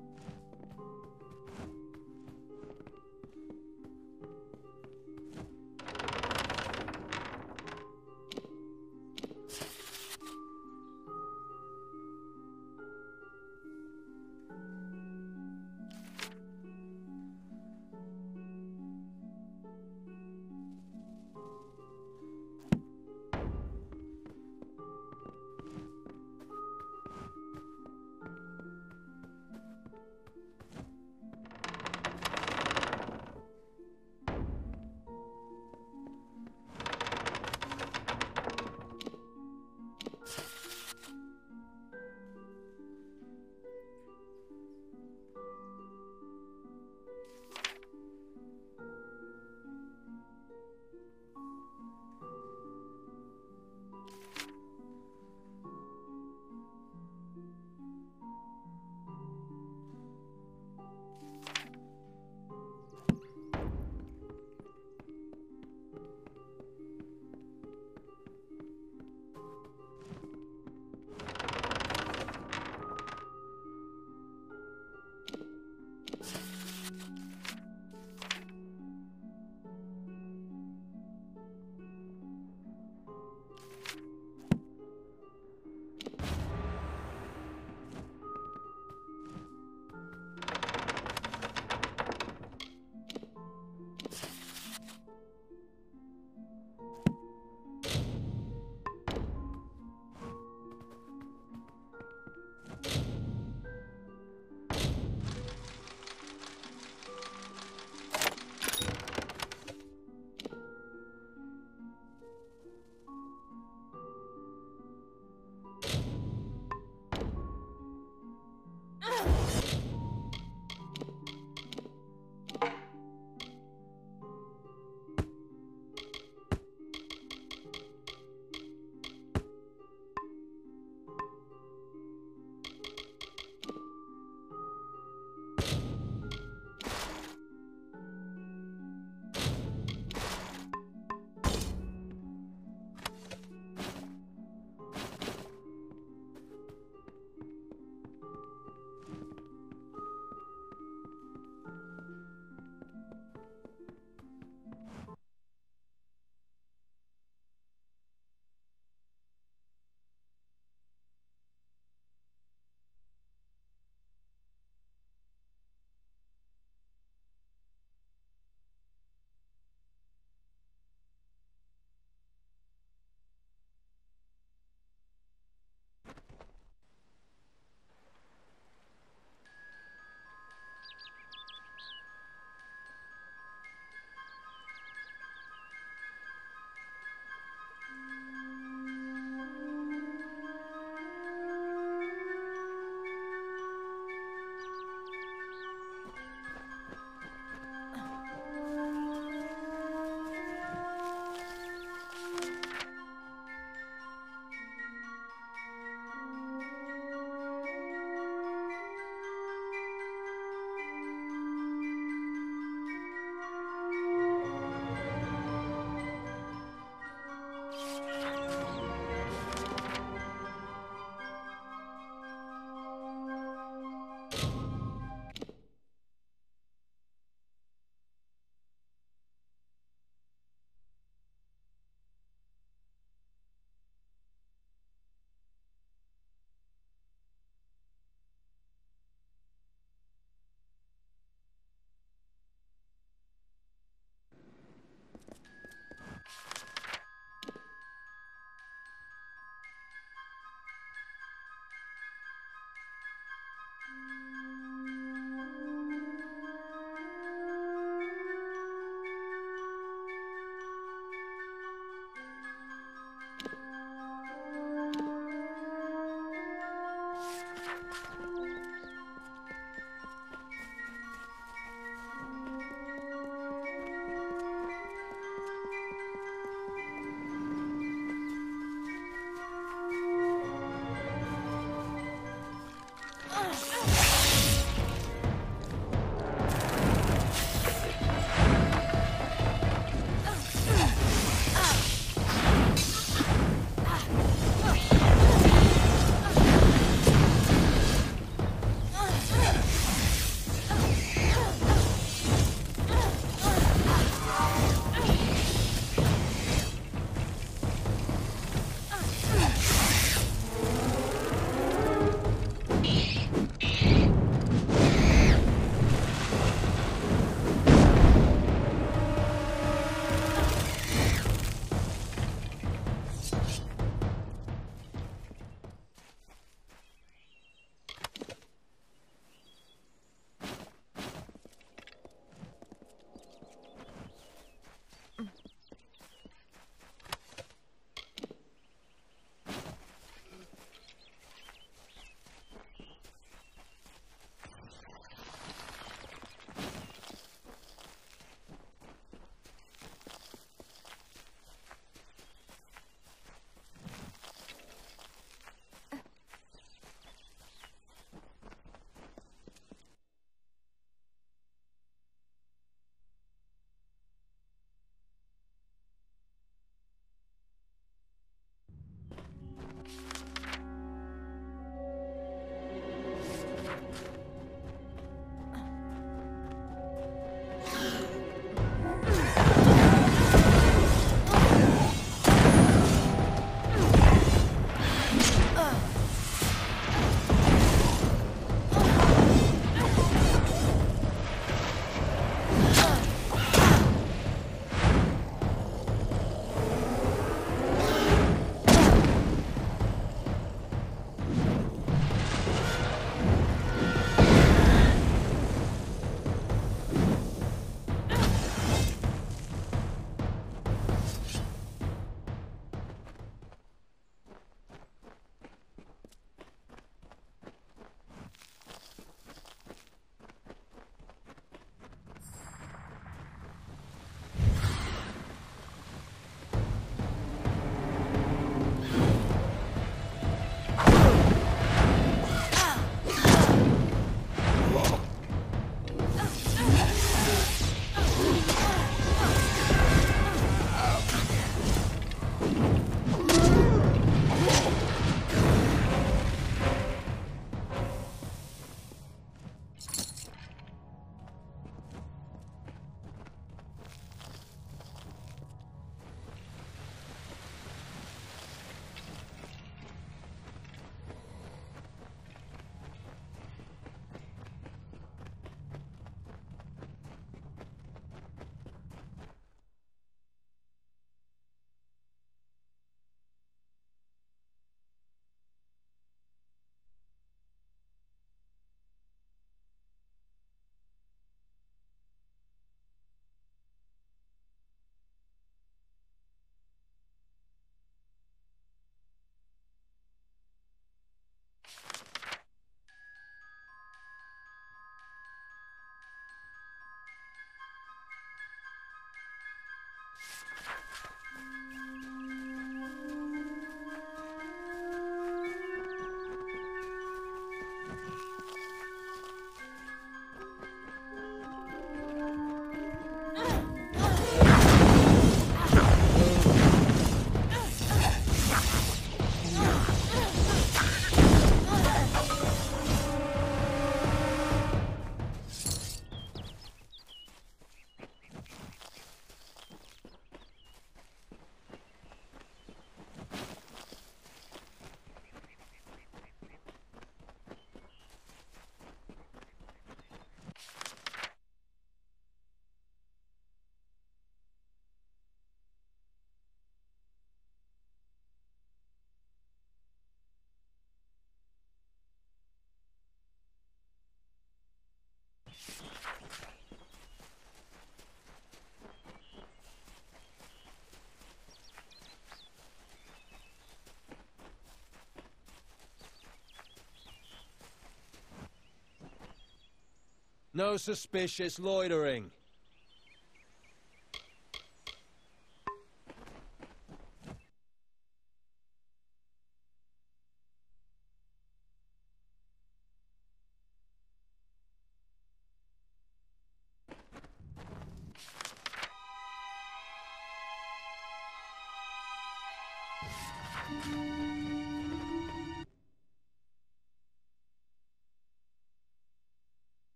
S2: No suspicious loitering.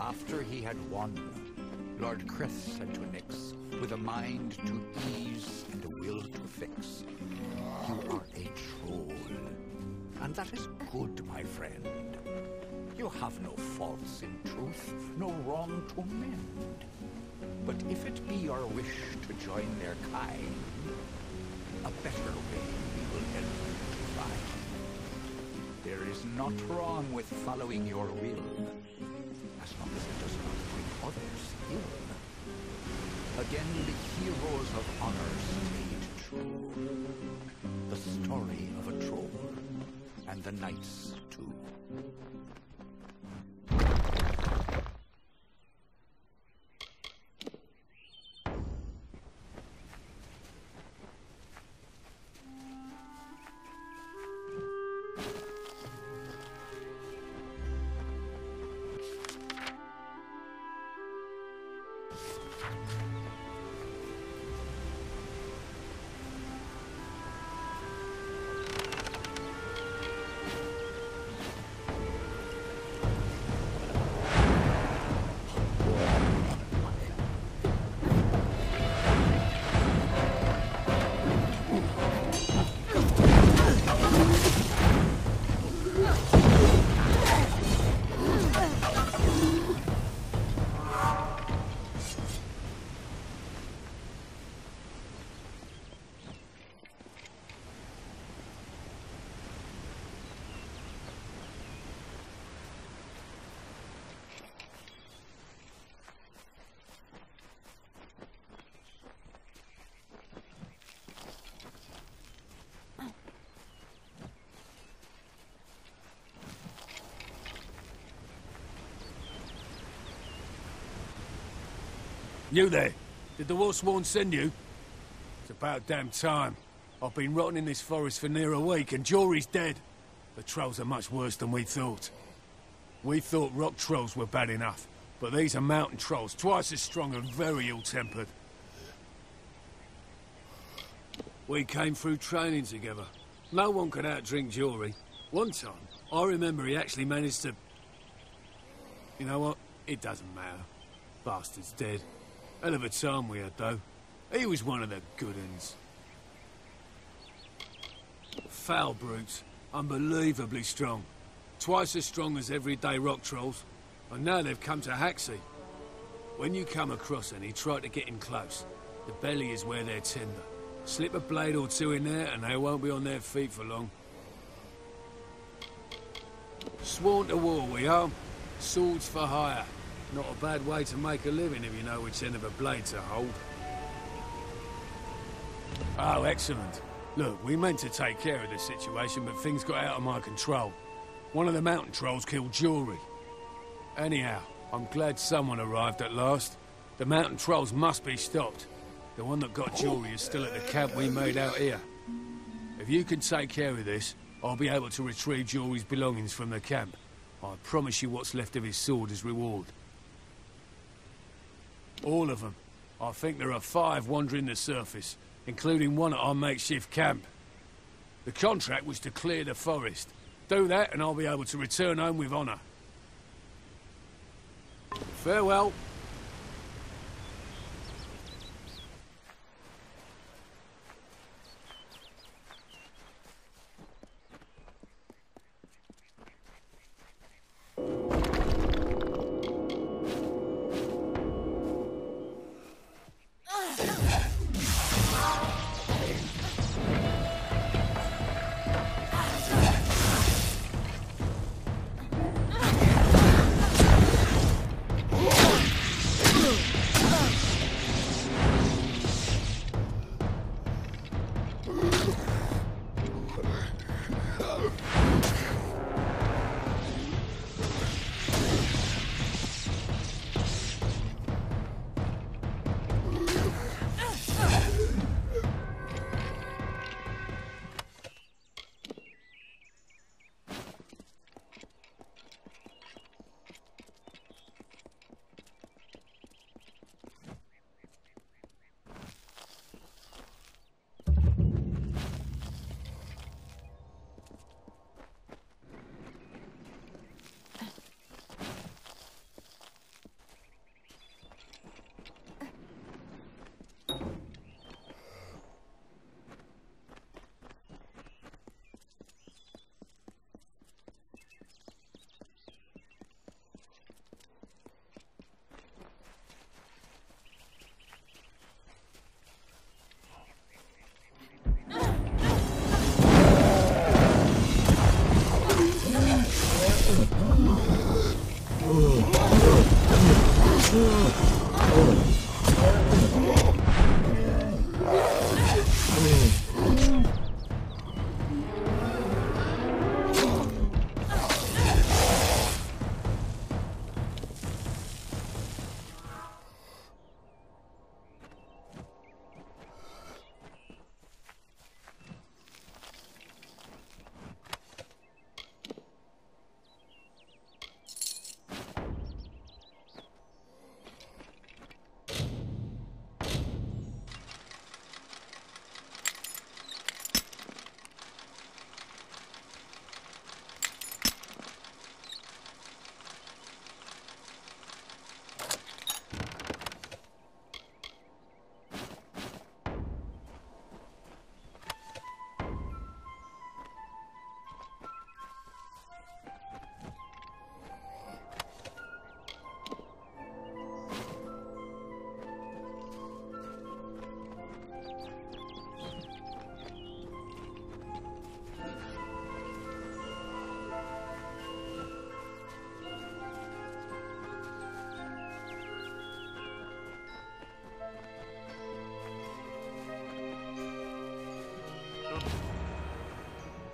S1: After he had won, Lord Creth said to Nyx, with a mind to ease and a will to fix, "You are a troll, and that is good, my friend. You have no faults in truth, no wrong to mend. But if it be your wish to join their kind, a better way we will help you to find. There is naught wrong with following your will, as long as it does not bring others ill. Again the heroes of honor stayed true. The story of a troll, and the knights too.
S3: You there? Did the Wolfsworn send you? It's about damn time. I've been rotting in this forest for near a week, and Jory's dead. The trolls are much worse than we thought. We thought rock trolls were bad enough, but these are mountain trolls, twice as strong and very ill-tempered. We came through training together. No one could outdrink Jory. One time, I remember he actually managed to... You know what? It doesn't matter. Bastard's dead. Hell of a time we had, though. He was one of the good uns. Foul brutes. Unbelievably strong. Twice as strong as everyday rock trolls. And now they've come to Haxie. When you come across any, try to get in close. The belly is where they're tender. Slip a blade or two in there and they won't be on their feet for long. Sworn to war we are. Swords for hire. Not a bad way to make a living if you know which end of a blade to hold. Oh, excellent. Look, we meant to take care of this situation, but things got out of my control. One of the mountain trolls killed Jory. Anyhow, I'm glad someone arrived at last. The mountain trolls must be stopped. The one that got Jory is still at the camp we made out here. If you can take care of this, I'll be able to retrieve Jory's belongings from the camp. I promise you what's left of his sword as reward. All of them. I think there are 5 wandering the surface, including one at our makeshift camp. The contract was to clear the forest. Do that and I'll be able to return home with honour. Farewell.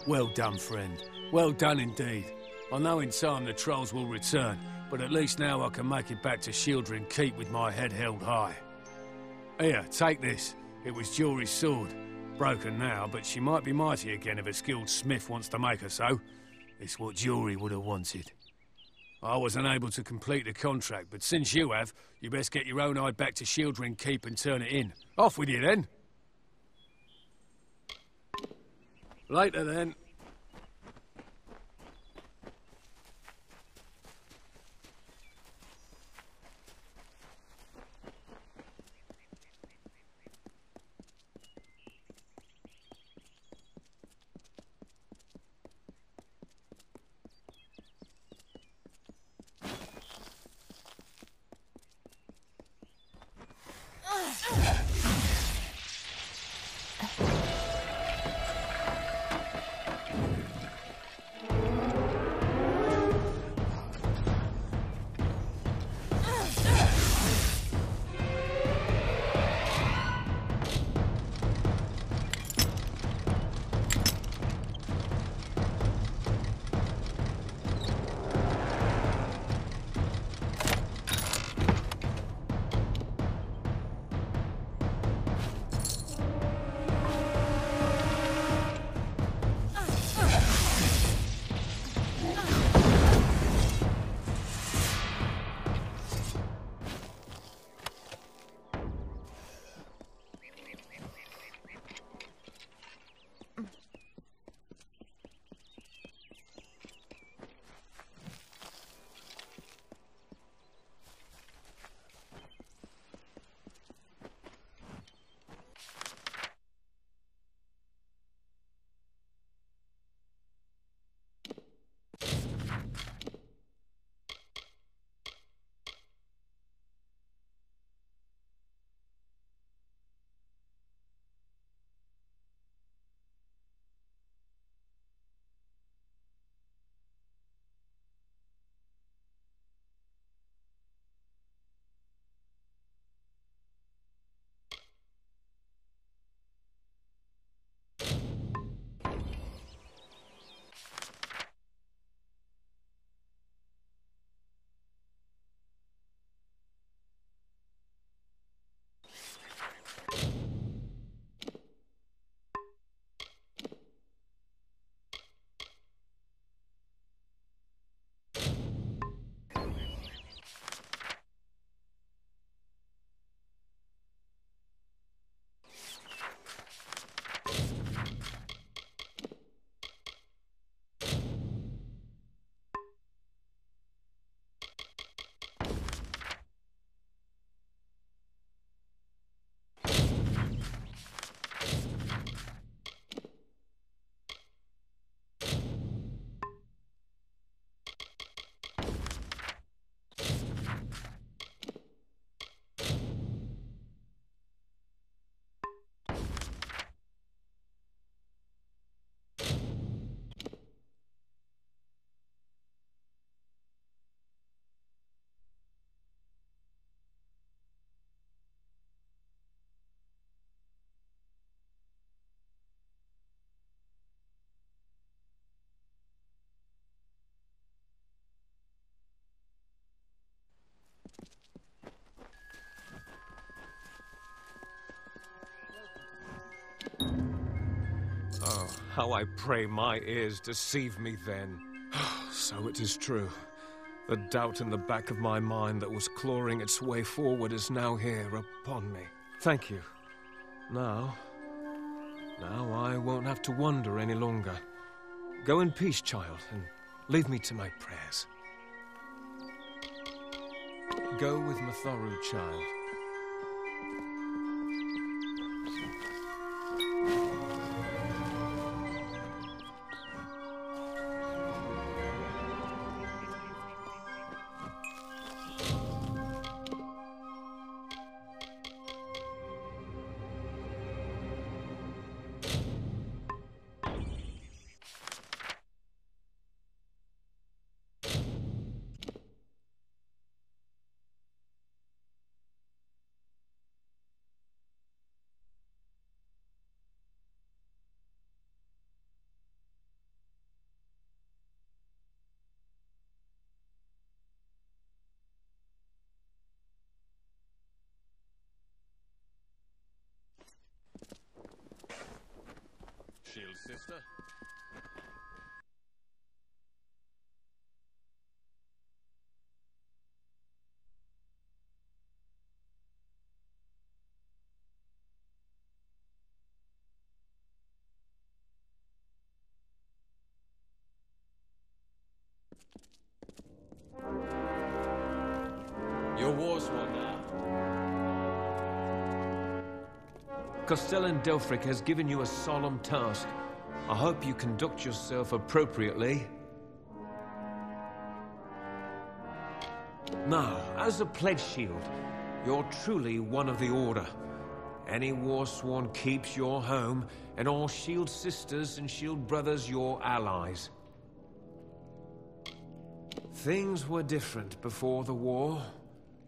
S3: Well done, friend. Well done indeed. I know in time the trolls will return, but at least now I can make it back to Shieldring Keep with my head held high. Here, take this. It was Jory's sword. Broken now, but she might be mighty again if a skilled smith wants to make her so. It's what Jory would have wanted. I wasn't able to complete the contract, but since you have, you best get your own eye back to Shieldring Keep and turn it in. Off with you then. Later then.
S14: Oh, how I pray my ears deceive me then. So it is true. The doubt in the back of my mind that was clawing its way forward is now here upon me. Thank you. Now I won't have to wonder any longer. Go in peace, child, and leave me to my prayers. Go with Matharu, child.
S12: sister.
S2: Your war swan now.
S14: Castellan Delphric has given you a solemn task. I hope you conduct yourself appropriately. Now, as a pledge shield, you're truly one of the Order. Any warsworn keeps your home, and all shield sisters and shield brothers your allies. Things were different before the war.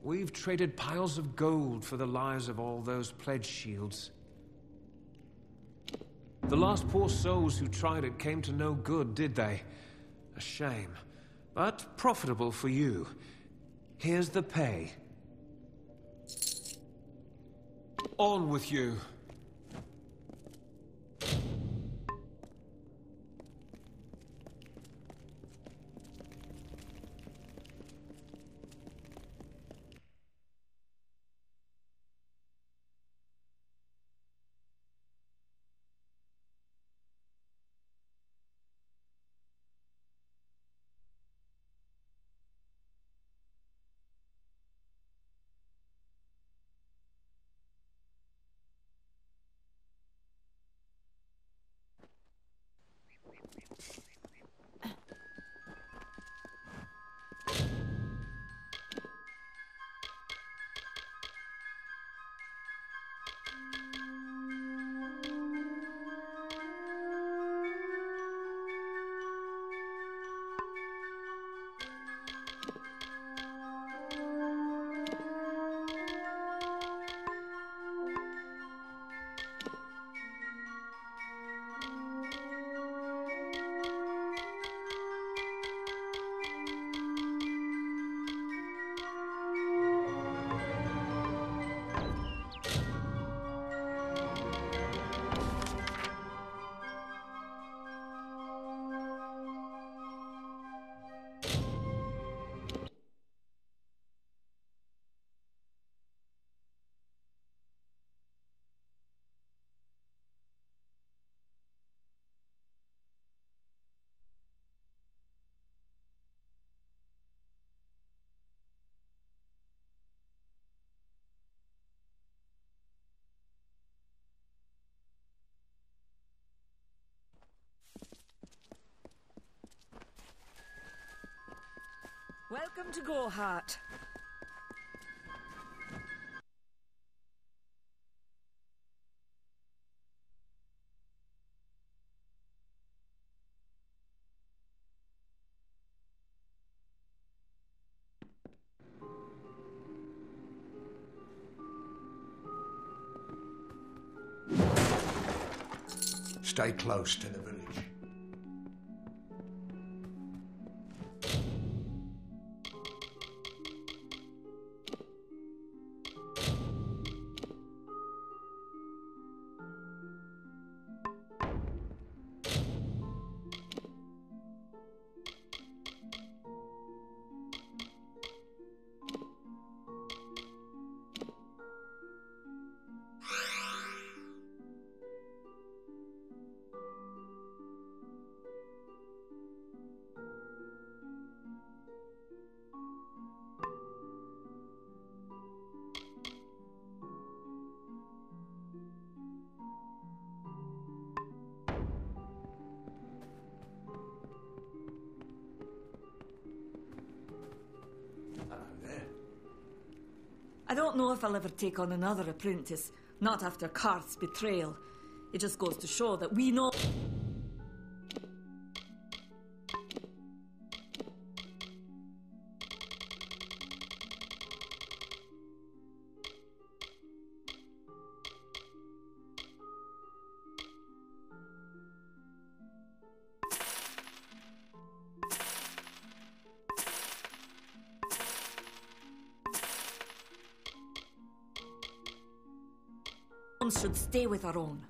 S14: We've traded piles of gold for the lives of all those pledge shields. The last poor souls who tried it came to no good, did they? A shame, but profitable for you. Here's the pay. On with you.
S15: Welcome to Gorhart.
S6: Stay close to the village.
S15: I don't know if I'll ever take on another apprentice, not after Karth's betrayal. It just goes to show that we know... should stay with our own.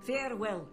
S15: Farewell.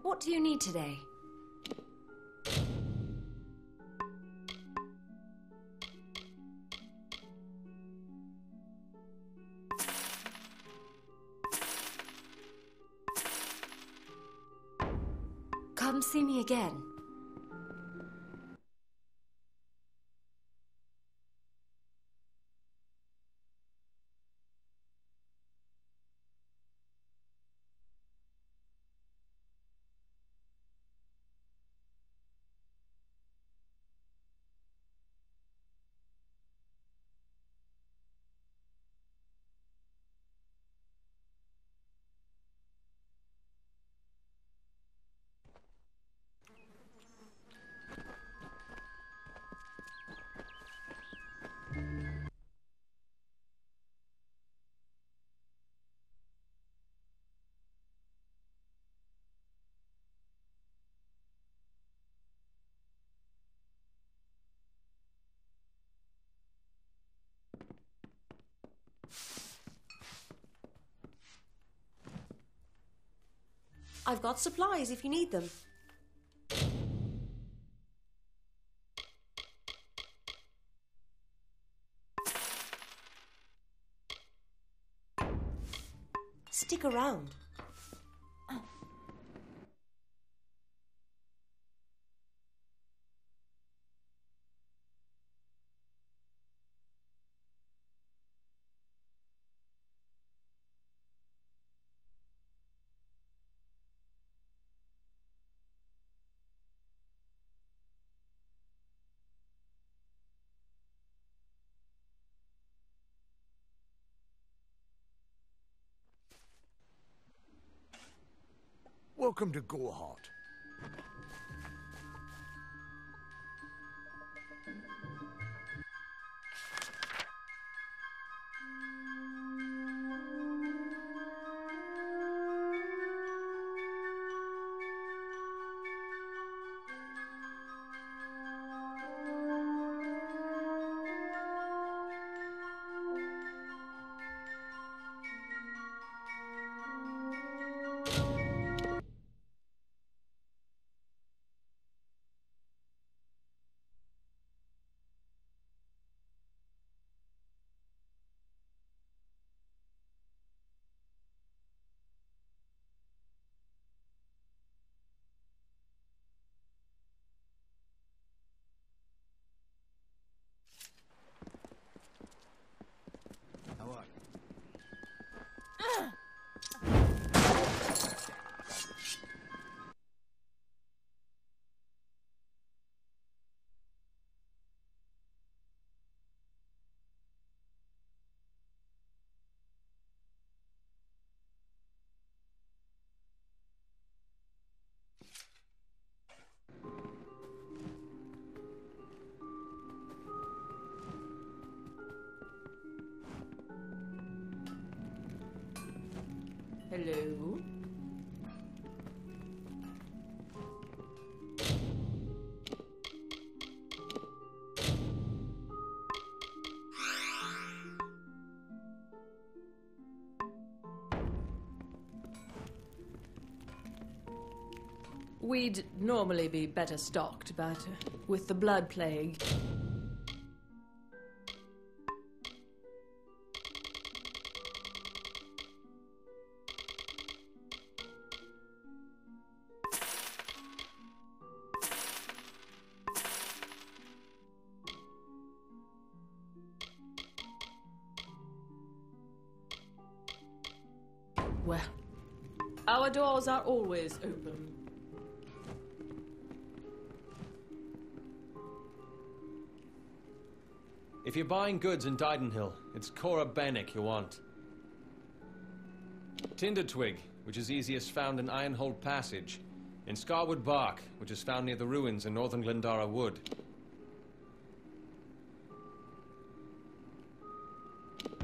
S10: What do you need today? Come see me again.
S5: I've got supplies if you need them. Stick around.
S6: Welcome to Goreheart.
S15: Hello?
S7: We'd normally be better stocked, but with the blood plague...
S13: Well,
S7: Our doors are always open.
S2: If you're buying goods in Didenhill, it's Cora Bennick you want. Tinder Twig, which is easiest found in Ironhold Passage. In Scarwood Bark, which is found near the ruins in northern Glendara Wood.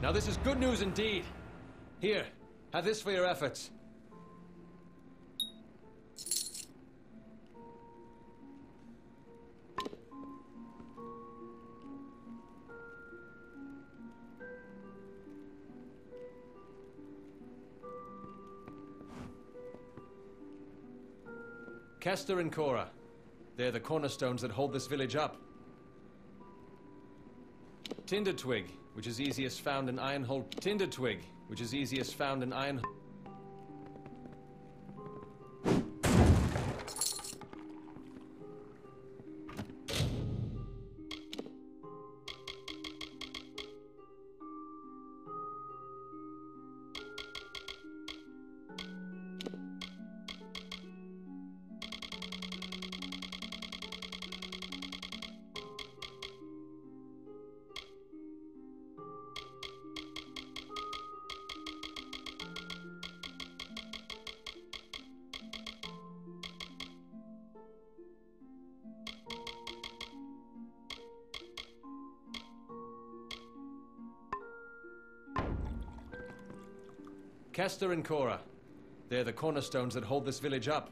S2: Now this is good news indeed. Here, have this for your efforts. Kester and Cora. They're the cornerstones that hold this village up. Tinder Twig, which is easiest found in Ironhold. Tinder Twig, which is easiest found in Iron. Kester and Cora. They're the cornerstones that hold this village up.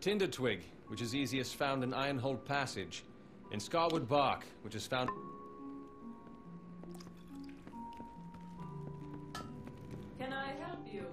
S2: Tinder Twig, which is easiest found in Ironhold Passage. In Scarwood Bark, which is found...
S7: Can I help you?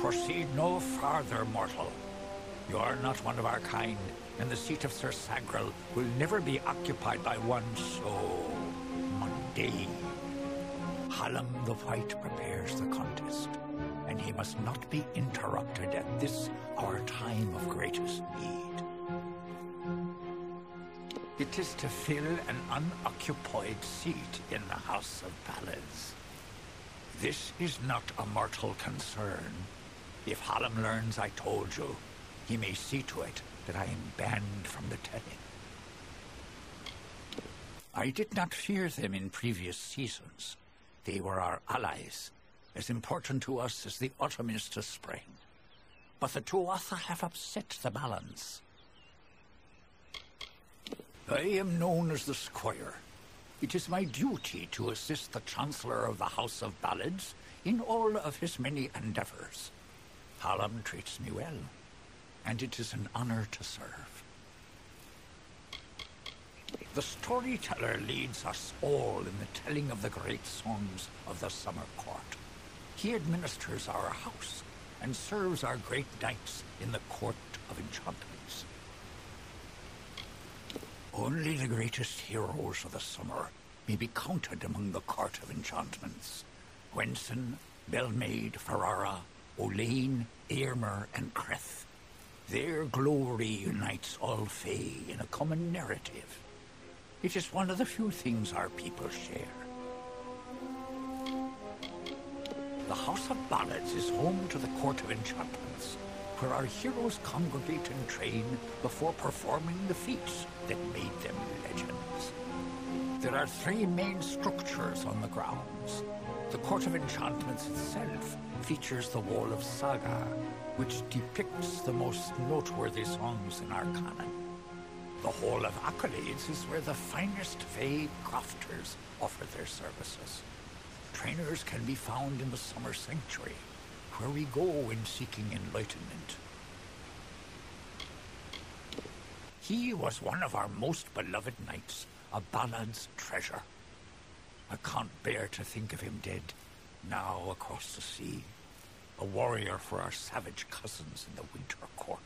S1: Proceed no farther, mortal. You are not one of our kind, and the seat of Sir Sagrel will never be occupied by one so mundane. Hallam the White prepares the contest, and he must not be interrupted at this, our time of greatest need. It is to fill an unoccupied seat in the House of Ballads. This is not a mortal concern. If Hallam learns I told you, he may see to it that I am banned from the telling. I did not fear them in previous seasons. They were our allies, as important to us as the autumn is to spring. But the Tuatha have upset the balance. I am known as the Squire. It is my duty to assist the Chancellor of the House of Ballads in all of his many endeavors. Hallam treats me well, and it is an honor to serve. The storyteller leads us all in the telling of the great songs of the Summer Court. He administers our house and serves our great knights in the Court of Enchantments. Only the greatest heroes of the summer may be counted among the Court of Enchantments. Wenson, Belmaid, Ferrara, Olaine, Airmer, and Creth. Their glory unites all Fae in a common narrative. It is one of the few things our people share. The House of Ballads is home to the Court of Enchantments, where our heroes congregate and train before performing the feats that made them legends. There are 3 main structures on the grounds. The Court of Enchantments itself features the Wall of Saga, which depicts the most noteworthy songs in our canon. The Hall of Accolades is where the finest Fae crafters offer their services. Trainers can be found in the Summer Sanctuary, where we go in seeking enlightenment. He was one of our most beloved knights, a ballad's treasure. I can't bear to think of him dead, now across the sea, a warrior for our savage cousins in the Winter Court.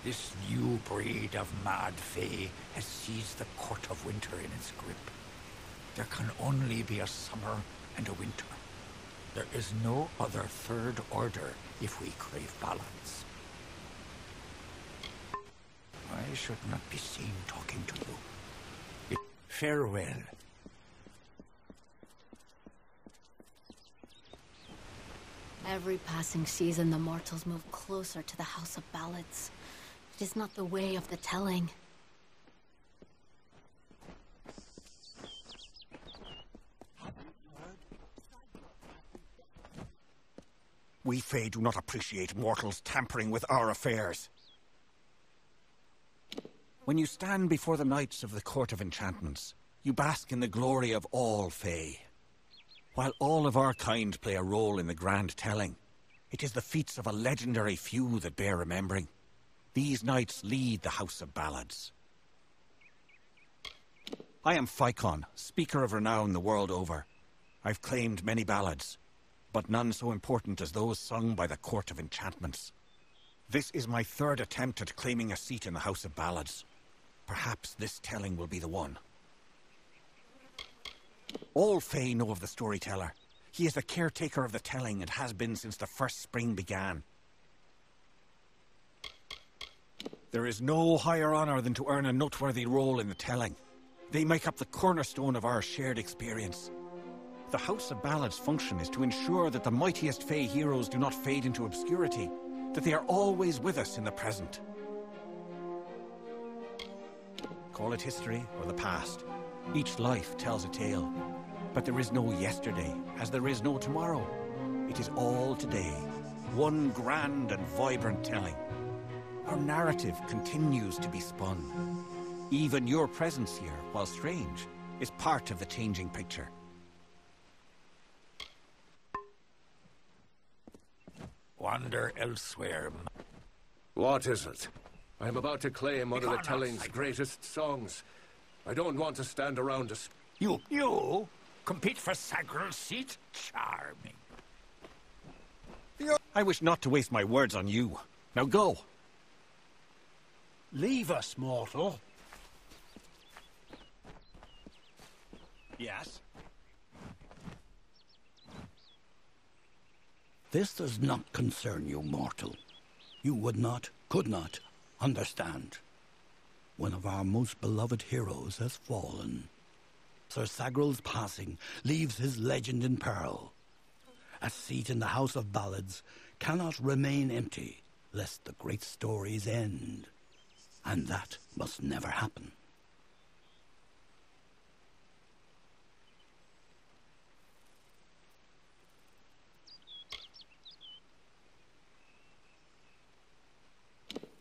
S1: This new breed of mad Fae has seized the Court of Winter in its grip. There can only be a summer and a winter. There is no other third order if we crave balance. I should not be seen talking to you. Farewell.
S13: Every passing season, the mortals move closer to the House of Ballads. It is not the way of the telling.
S16: We Fae do not appreciate mortals tampering with our affairs. When you stand before the knights of the Court of Enchantments, you bask in the glory of all Fae. While all of our kind play a role in the grand telling, it is the feats of a legendary few that bear remembering. These knights lead the House of Ballads. I am Phaikon, speaker of renown the world over. I've claimed many ballads, but none so important as those sung by the Court of Enchantments. This is my third attempt at claiming a seat in the House of Ballads. Perhaps this telling will be the one. All Fae know of the storyteller. He is the caretaker of the telling and has been since the first spring began. There is no higher honor than to earn a noteworthy role in the telling. They make up the cornerstone of our shared experience. The House of Ballads' function is to ensure that the mightiest Fae heroes do not fade into obscurity, that they are always with us in the present. Call it history or the past. Each life tells a tale. But there is no yesterday, as there is no tomorrow. It is all today, one grand and vibrant telling. Our narrative continues to be spun. Even your presence here, while strange, is part of the changing picture.
S1: Wander elsewhere.
S14: What is it? I am about to claim one of the telling's greatest songs. I don't want to stand around to...
S1: You? Compete for Sagral's seat? Charming.
S16: I wish not to waste my words on you. Now go.
S1: Leave us, mortal.
S16: Yes?
S1: This does not concern you, mortal. You would not, could not, understand. One of our most beloved heroes has fallen. Sir Sagral's passing leaves his legend in peril. A seat in the House of Ballads cannot remain empty, lest the great stories end. And that must never happen.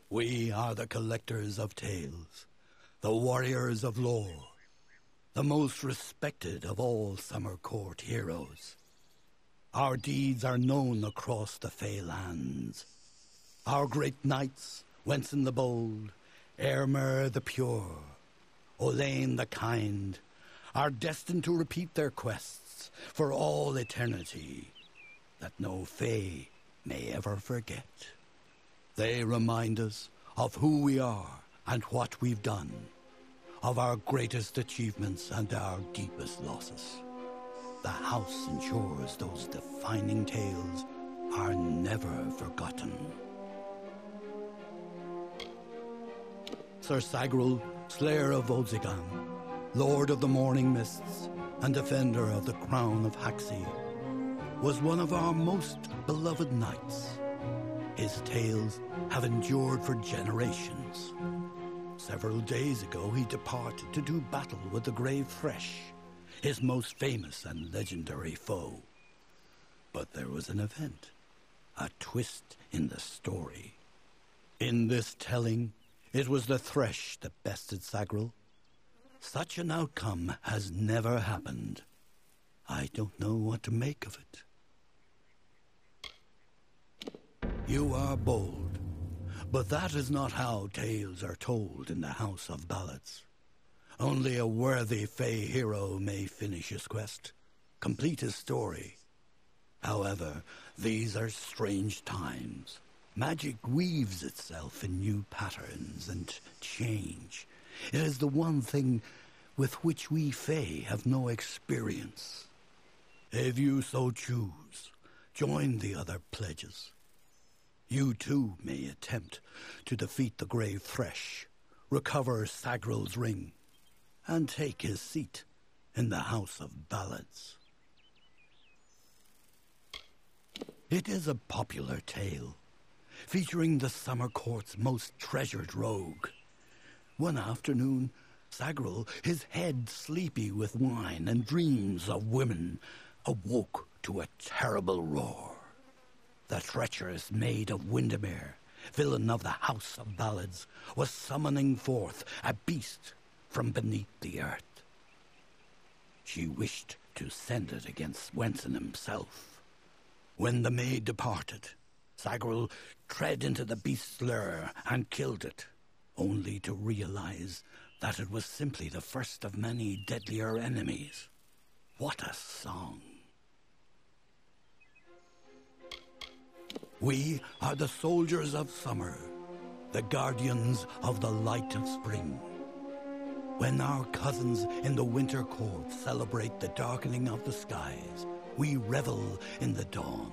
S1: We are the collectors of tales, the warriors of lore, the most respected of all Summer Court heroes. Our deeds are known across the Fey lands. Our great knights, Wenson the Bold, Aylmer the Pure, Olaine the Kind, are destined to repeat their quests for all eternity, that no Fey may ever forget. They remind us of who we are and what we've done, of our greatest achievements and our deepest losses. The house ensures those defining tales are never forgotten. Sir Sagral, Slayer of Volzigan, Lord of the Morning Mists, and Defender of the Crown of Haxi, was one of our most beloved knights. His tales have endured for generations. Several days ago, he departed to do battle with the Grave Thresh, his most famous and legendary foe. But there was an event, a twist in the story. In this telling, it was the Thresh that bested Sagral. Such an outcome has never happened. I don't know what to make of it. You are bold, but that is not how tales are told in the House of Ballads. Only a worthy Fey hero may finish his quest, complete his story. However, these are strange times. Magic weaves itself in new patterns and change. It is the one thing with which we Fey have no experience. If you so choose, join the other pledges. You too may attempt to defeat the Grave Thresh, recover Sagral's ring, and take his seat in the House of Ballads. It is a popular tale, featuring the Summer Court's most treasured rogue. One afternoon, Sagral, his head sleepy with wine and dreams of women, awoke to a terrible roar. The treacherous Maid of Windermere, villain of the House of Ballads, was summoning forth a beast from beneath the earth. She wished to send it against Swenson himself. When the maid departed, Sagril tread into the beast's lair and killed it, only to realize that it was simply the first of many deadlier enemies. What a song! We are the soldiers of summer, the guardians of the light of spring. When our cousins in the winter court celebrate the darkening of the skies, we revel in the dawn.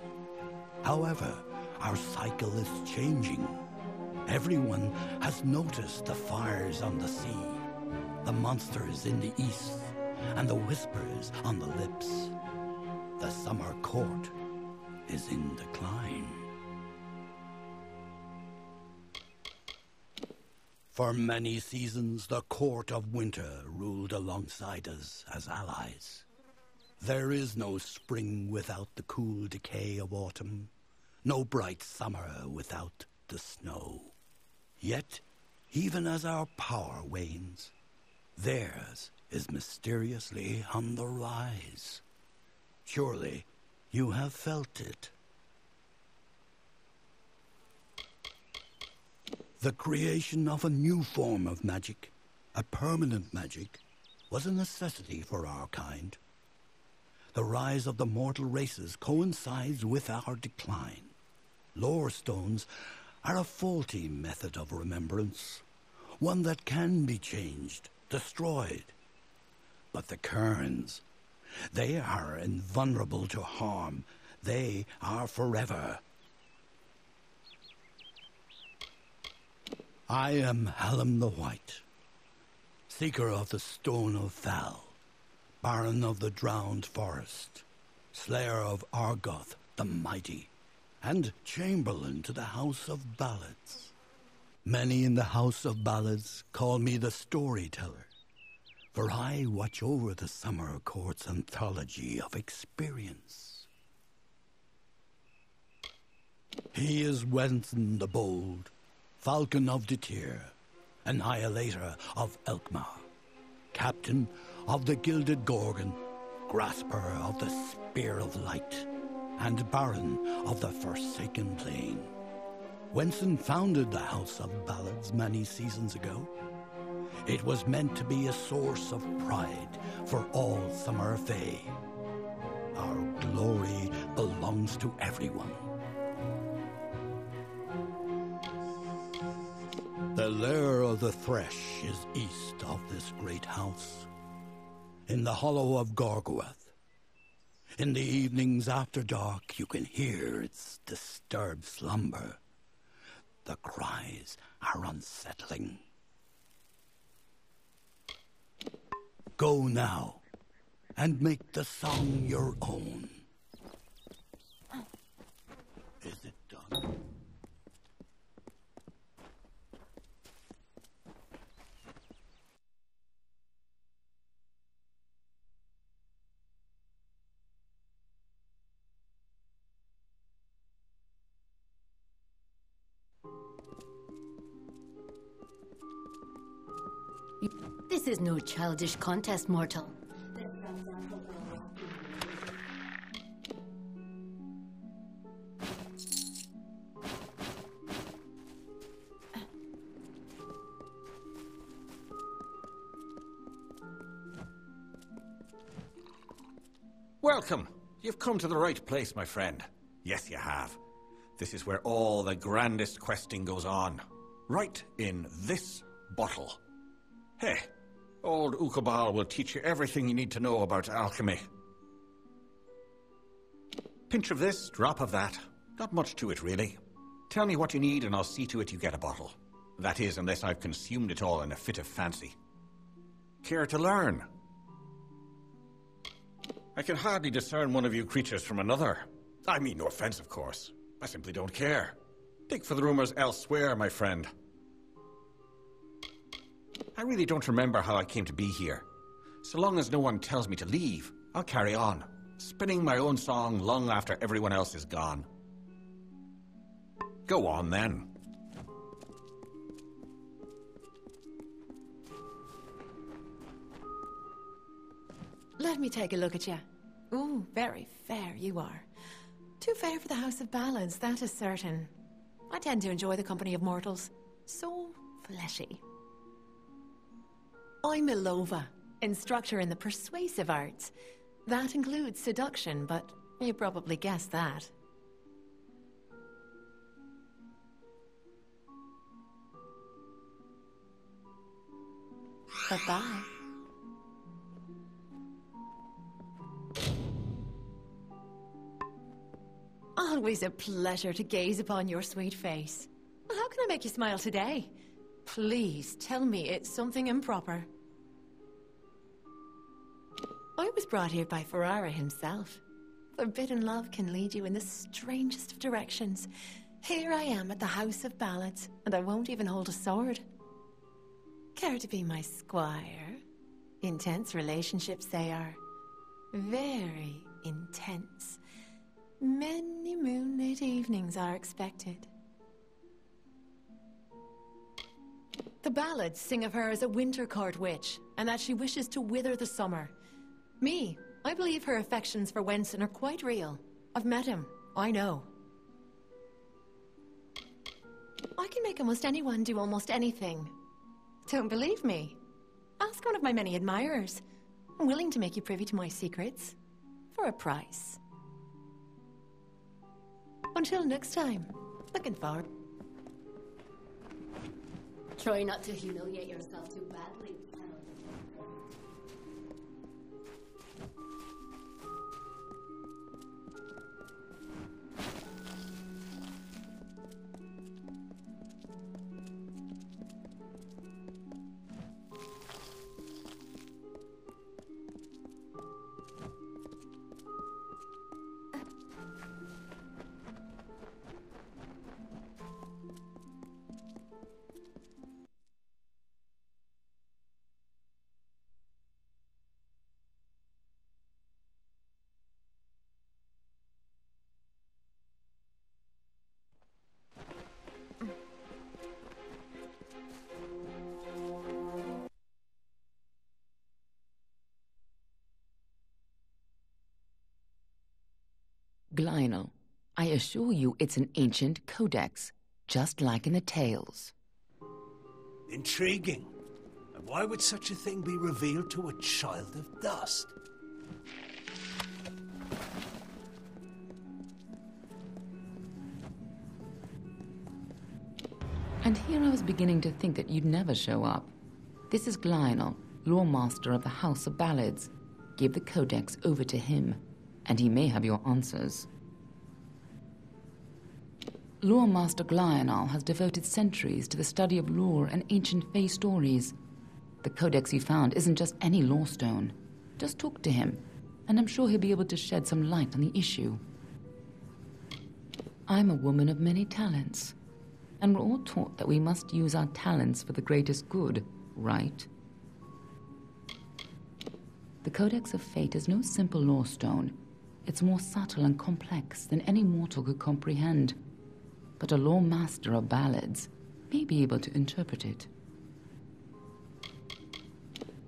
S1: However, our cycle is changing. Everyone has noticed the fires on the sea, the monsters in the east, and the whispers on the lips. The summer court is in decline. For many seasons, the court of winter ruled alongside us as allies. There is no spring without the cool decay of autumn, no bright summer without the snow. Yet, even as our power wanes, theirs is mysteriously on the rise. Surely, you have felt it. The creation of a new form of magic, a permanent magic, was a necessity for our kind. The rise of the mortal races coincides with our decline. Lore stones are a faulty method of remembrance, one that can be changed, destroyed. But the cairns, they are invulnerable to harm. They are forever. I am Hallam the White, seeker of the Stone of Val, Baron of the Drowned Forest, slayer of Argoth the Mighty, and chamberlain to the House of Ballads. Many in the House of Ballads call me the Storyteller, for I watch over the Summer Court's anthology of experience. He is Wenson the Bold, Falcon of Detir, Annihilator of Elkmar, Captain of the Gilded Gorgon, Grasper of the Spear of Light, and Baron of the Forsaken Plain. Wenson founded the House of Ballads many seasons ago. It was meant to be a source of pride for all Summer Fae. Our glory belongs to everyone. The lair of the Thresh is east of this great house, in the hollow of Gorgoeth. In the evenings after dark, you can hear its disturbed slumber. The cries are unsettling. Go now, and make the song your own. Is it done?
S13: This is no childish contest, mortal.
S16: Welcome. You've come to the right place, my friend. Yes, you have. This is where all the grandest questing goes on. Right in this bottle. Hey, old Ukabal will teach you everything you need to know about alchemy. Pinch of this, drop of that. Not much to it, really. Tell me what you need and I'll see to it you get a bottle. That is, unless I've consumed it all in a fit of fancy. Care to learn? I can hardly discern one of you creatures from another. I mean no offense, of course. I simply don't care. Dig for the rumors elsewhere, my friend. I really don't remember how I came to be here. So long as no one tells me to leave, I'll carry on, spinning my own song long after everyone else is gone. Go on, then.
S17: Let me take a look at you. Ooh, very fair you are. Too fair for the House of Ballads, that is certain. I tend to enjoy the company of mortals. So fleshy. I'm Ilova, instructor in the persuasive arts. That includes seduction, but you probably guessed that. Bye-bye. Always a pleasure to gaze upon your sweet face. Well, how can I make you smile today? Please tell me it's something improper. I was brought here by Ferrara himself. Forbidden love can lead you in the strangest of directions. Here I am at the House of Ballads, and I won't even hold a sword. Care to be my squire? Intense relationships they are. Very intense. Many moonlit evenings are expected. The ballads sing of her as a winter court witch, and that she wishes to wither the summer. Me, I believe her affections for Wenson are quite real. I've met him, I know. I can make almost anyone do almost anything. Don't believe me? Ask one of my many admirers. I'm willing to make you privy to my secrets. For a price. Until next time. Looking forward.
S13: Try not to humiliate yourself too badly.
S18: Glynel, I assure you it's an ancient codex, just like in the tales.
S16: Intriguing. And why would such a thing be revealed to a child of dust?
S18: And here I was beginning to think that you'd never show up. This is Glynel, lore master of the House of Ballads. Give the codex over to him, and he may have your answers. Lore Master Glynel has devoted centuries to the study of lore and ancient Fae stories. The codex he found isn't just any lore stone. Just talk to him, and I'm sure he'll be able to shed some light on the issue. I'm a woman of many talents, and we're all taught that we must use our talents for the greatest good, right? The Codex of Fate is no simple lore stone. It's more subtle and complex than any mortal could comprehend. But a lore master of ballads may be able to interpret it.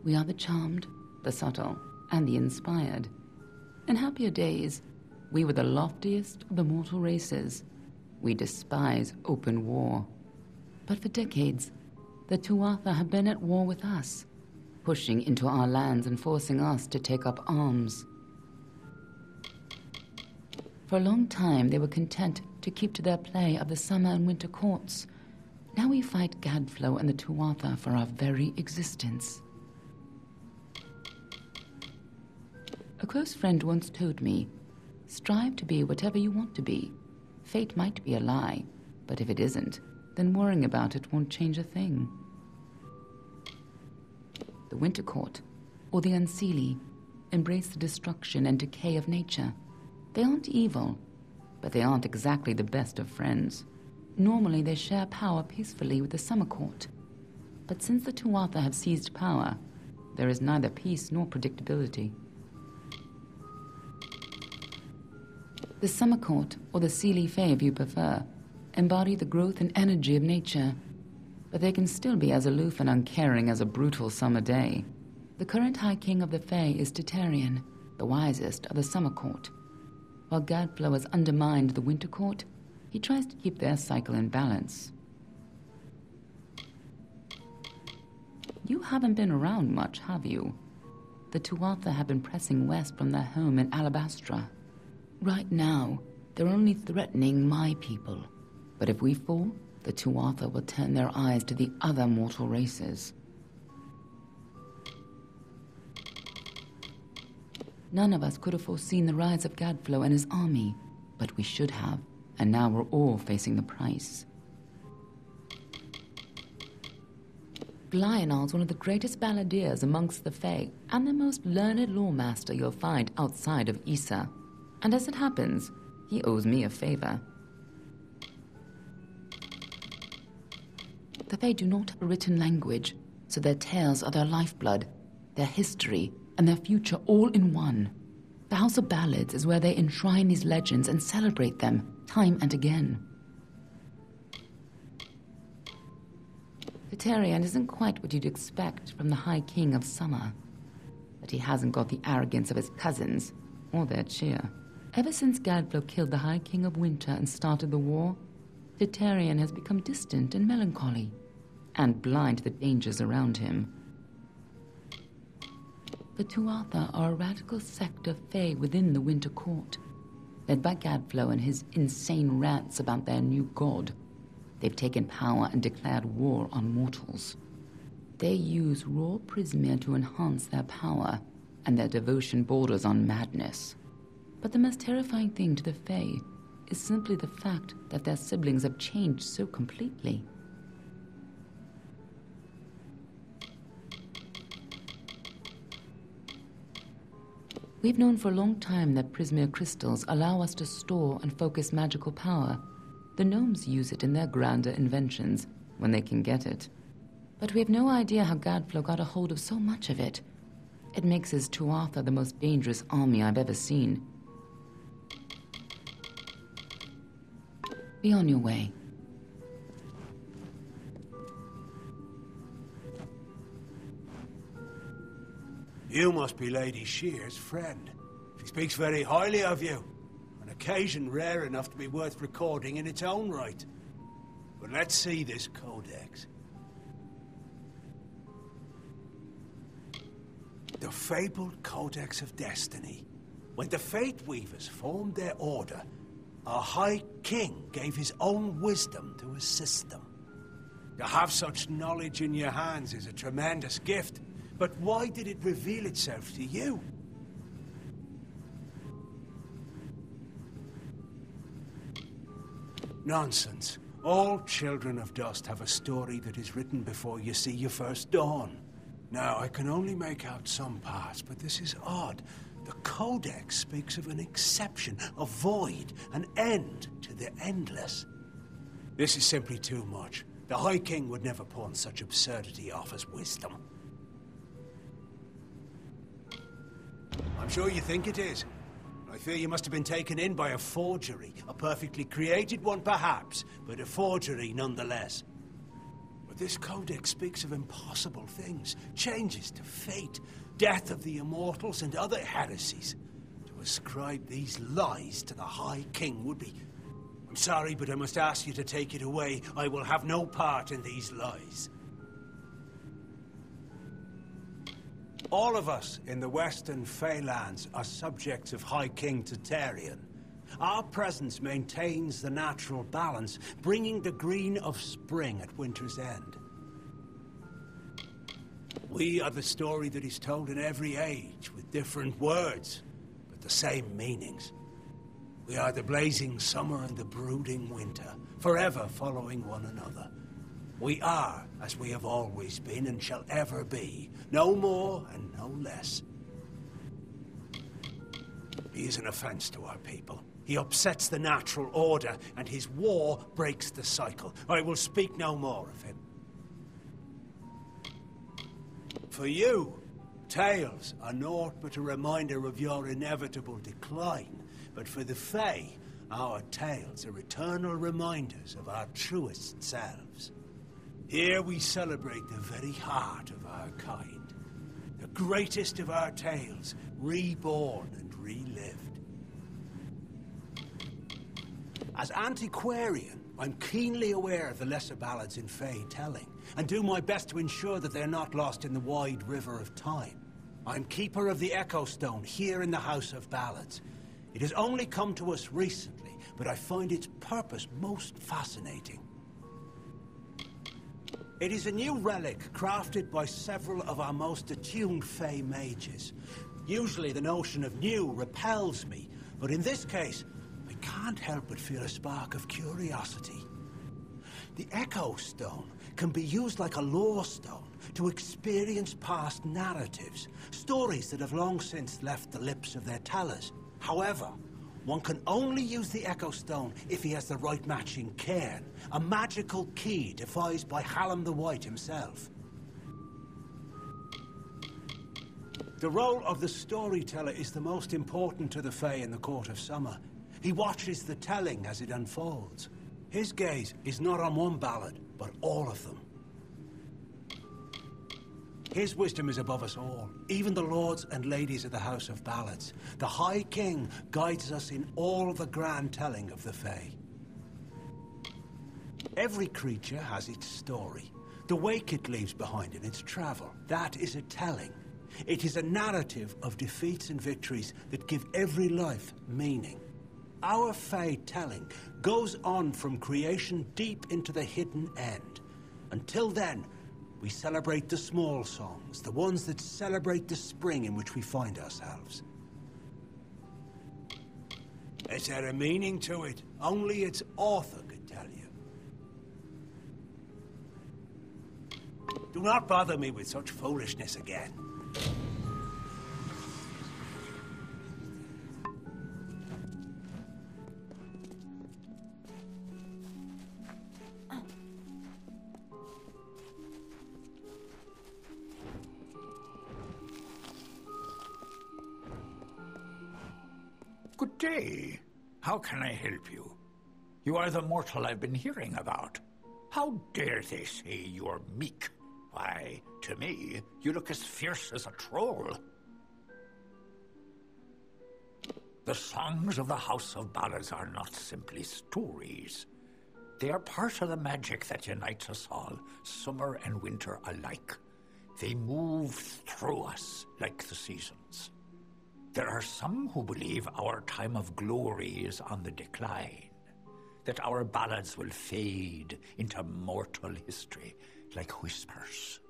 S18: We are the charmed, the subtle, and the inspired. In happier days, we were the loftiest of the mortal races. We despise open war. But for decades, the Tuatha have been at war with us, pushing into our lands and forcing us to take up arms. For a long time, they were content to keep to their play of the summer and winter courts. Now we fight Gadflow and the Tuatha for our very existence. A close friend once told me, strive to be whatever you want to be. Fate might be a lie, but if it isn't, then worrying about it won't change a thing. The Winter Court, or the Unseelie, embrace the destruction and decay of nature. They aren't evil, but they aren't exactly the best of friends. Normally they share power peacefully with the Summer Court. But since the Tuatha have seized power, there is neither peace nor predictability. The Summer Court, or the Seelie Fae if you prefer, embody the growth and energy of nature, but they can still be as aloof and uncaring as a brutal summer day. The current High King of the Fae is Titarian, the wisest of the Summer Court. While Gadflow has undermined the Winter Court, he tries to keep their cycle in balance. You haven't been around much, have you? The Tuatha have been pressing west from their home in Alabastra. Right now, they're only threatening my people. But if we fall, the Tuatha will turn their eyes to the other mortal races. None of us could have foreseen the rise of Gadflow and his army, but we should have, and now we're all facing the price. Glional's one of the greatest balladeers amongst the Fae, and the most learned lawmaster you'll find outside of Issa. And as it happens, he owes me a favor. The Fae do not have a written language, so their tales are their lifeblood, their history, and their future all in one. The House of Ballads is where they enshrine these legends and celebrate them, time and again. Titarian isn't quite what you'd expect from the High King of Summer, but he hasn't got the arrogance of his cousins, or their cheer. Ever since Gadflow killed the High King of Winter and started the war, Titarian has become distant and melancholy, and blind to the dangers around him. The Tuatha are a radical sect of Fae within the Winter Court, led by Gadflow and his insane rants about their new god. They've taken power and declared war on mortals. They use raw Prismia to enhance their power, and their devotion borders on madness. But the most terrifying thing to the Fae is simply the fact that their siblings have changed so completely. We've known for a long time that Prismia crystals allow us to store and focus magical power. The gnomes use it in their grander inventions, when they can get it. But we have no idea how Gadflow got a hold of so much of it. It makes his Tuatha the most dangerous army I've ever seen. Be on your way.
S16: You must be Lady Shear's friend. She speaks very highly of you. An occasion rare enough to be worth recording in its own right. But let's see this codex. The fabled Codex of Destiny. When the Fate Weavers formed their order, our High King gave his own wisdom to assist them. To have such knowledge in your hands is a tremendous gift, but why did it reveal itself to you? Nonsense. All children of dust have a story that is written before you see your first dawn. Now, I can only make out some parts, but this is odd. The Codex speaks of an exception, a void, an end to the endless. This is simply too much. The High King would never pawn such absurdity off as wisdom. I'm sure you think it is. I fear you must have been taken in by a forgery. A perfectly created one, perhaps, but a forgery nonetheless. But this codex speaks of impossible things, changes to fate, death of the immortals, and other heresies. To ascribe these lies to the High King would be... I'm sorry, but I must ask you to take it away. I will have no part in these lies. All of us in the Western Feylands are subjects of High King Titarian. Our presence maintains the natural balance, bringing the green of spring at winter's end. We are the story that is told in every age, with different words, but the same meanings. We are the blazing summer and the brooding winter, forever following one another. We are as we have always been and shall ever be, no more and no less. He is an offense to our people. He upsets the natural order, and his war breaks the cycle. I will speak no more of him. For you, tales are naught but a reminder of your inevitable decline. But for the Fae,
S19: Our tales are eternal reminders of our truest selves. Here we celebrate the very heart of our kind. The greatest of our tales, reborn and relived. As antiquarian, I'm keenly aware of the lesser ballads in Fae telling, and do my best to ensure that they're not lost in the wide river of time. I'm keeper of the Echo Stone here in the House of Ballads. It has only come to us recently, but I find its purpose most fascinating. It is a new relic crafted by several of our most attuned Fae mages. Usually the notion of new repels me, but in this case, I can't help but feel a spark of curiosity. The Echo Stone can be used like a lore stone to experience past narratives, stories that have long since left the lips of their tellers. However, one can only use the Echo Stone if he has the right matching cairn, a magical key devised by Hallam the White himself. The role of the storyteller is the most important to the Fae in the Court of Summer. He watches the telling as it unfolds. His gaze is not on one ballad, but all of them. His wisdom is above us all, even the lords and ladies of the House of Ballads. The High King guides us in all the grand telling of the Fae. Every creature has its story. The wake it leaves behind in its travel. That is a telling. It is a narrative of defeats and victories that give every life meaning. Our Fae telling goes on from creation deep into the hidden end. Until then, we celebrate the small songs, the ones that celebrate the spring in which we find ourselves. Is there a meaning to it? Only its author could tell you. Do not bother me with such foolishness again.
S1: Good day. How can I help you? You are the mortal I've been hearing about. How dare they say you're meek? Why, to me, you look as fierce as a troll. The songs of the House of Ballads are not simply stories. They are part of the magic that unites us all, summer and winter alike. They move through us like the seasons. There are some who believe our time of glory is on the decline, that our ballads will fade into mortal history like whispers.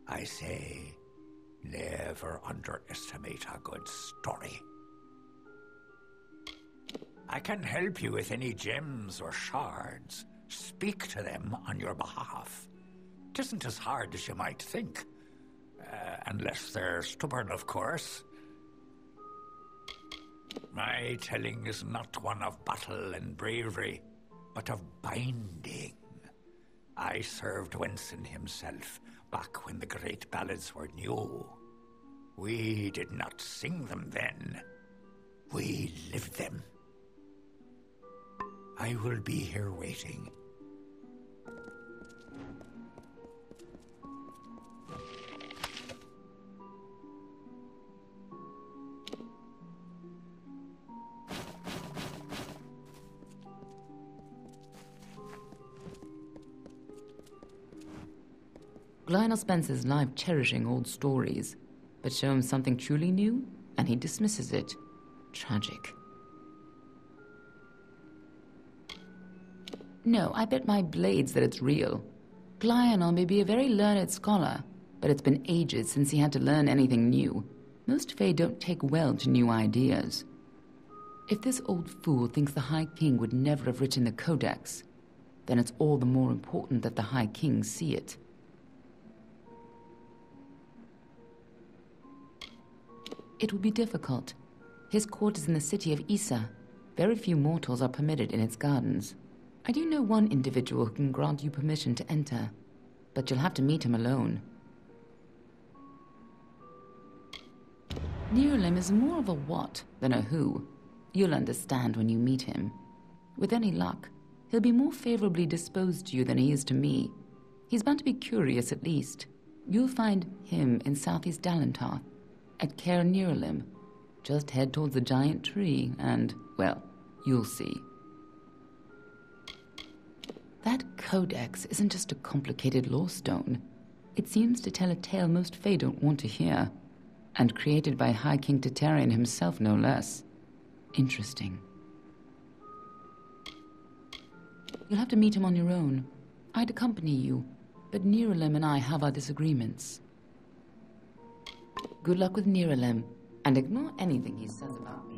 S1: I say, never underestimate a good story. I can help you with any gems or shards. Speak to them on your behalf. It isn't as hard as you might think. Unless they're stubborn, of course. My telling is not one of battle and bravery, but of binding. I served Wenson himself back when the great ballads were new. We did not sing them then. We lived them. I will be here waiting.
S18: Lionel spends his life cherishing old stories, but show him something truly new, and he dismisses it. Tragic. No, I bet my blades that it's real. Lionel may be a very learned scholar, but it's been ages since he had to learn anything new. Most Fae don't take well to new ideas. If this old fool thinks the High King would never have written the Codex, then it's all the more important that the High King see it. It will be difficult. His court is in the city of Issa. Very few mortals are permitted in its gardens. I do know one individual who can grant you permission to enter, but you'll have to meet him alone. Nearlim is more of a what than a who. You'll understand when you meet him. With any luck, he'll be more favorably disposed to you than he is to me. He's bound to be curious at least. You'll find him in southeast Dalentarth, at Caer Neeralim. Just head towards the giant tree and, well, you'll see. That codex isn't just a complicated lore stone. It seems to tell a tale most Fae don't want to hear, and created by High King Tatarian himself, no less. Interesting. You'll have to meet him on your own. I'd accompany you, but Neeralim and I have our disagreements. Good luck with Neeralim, and ignore anything he says about me.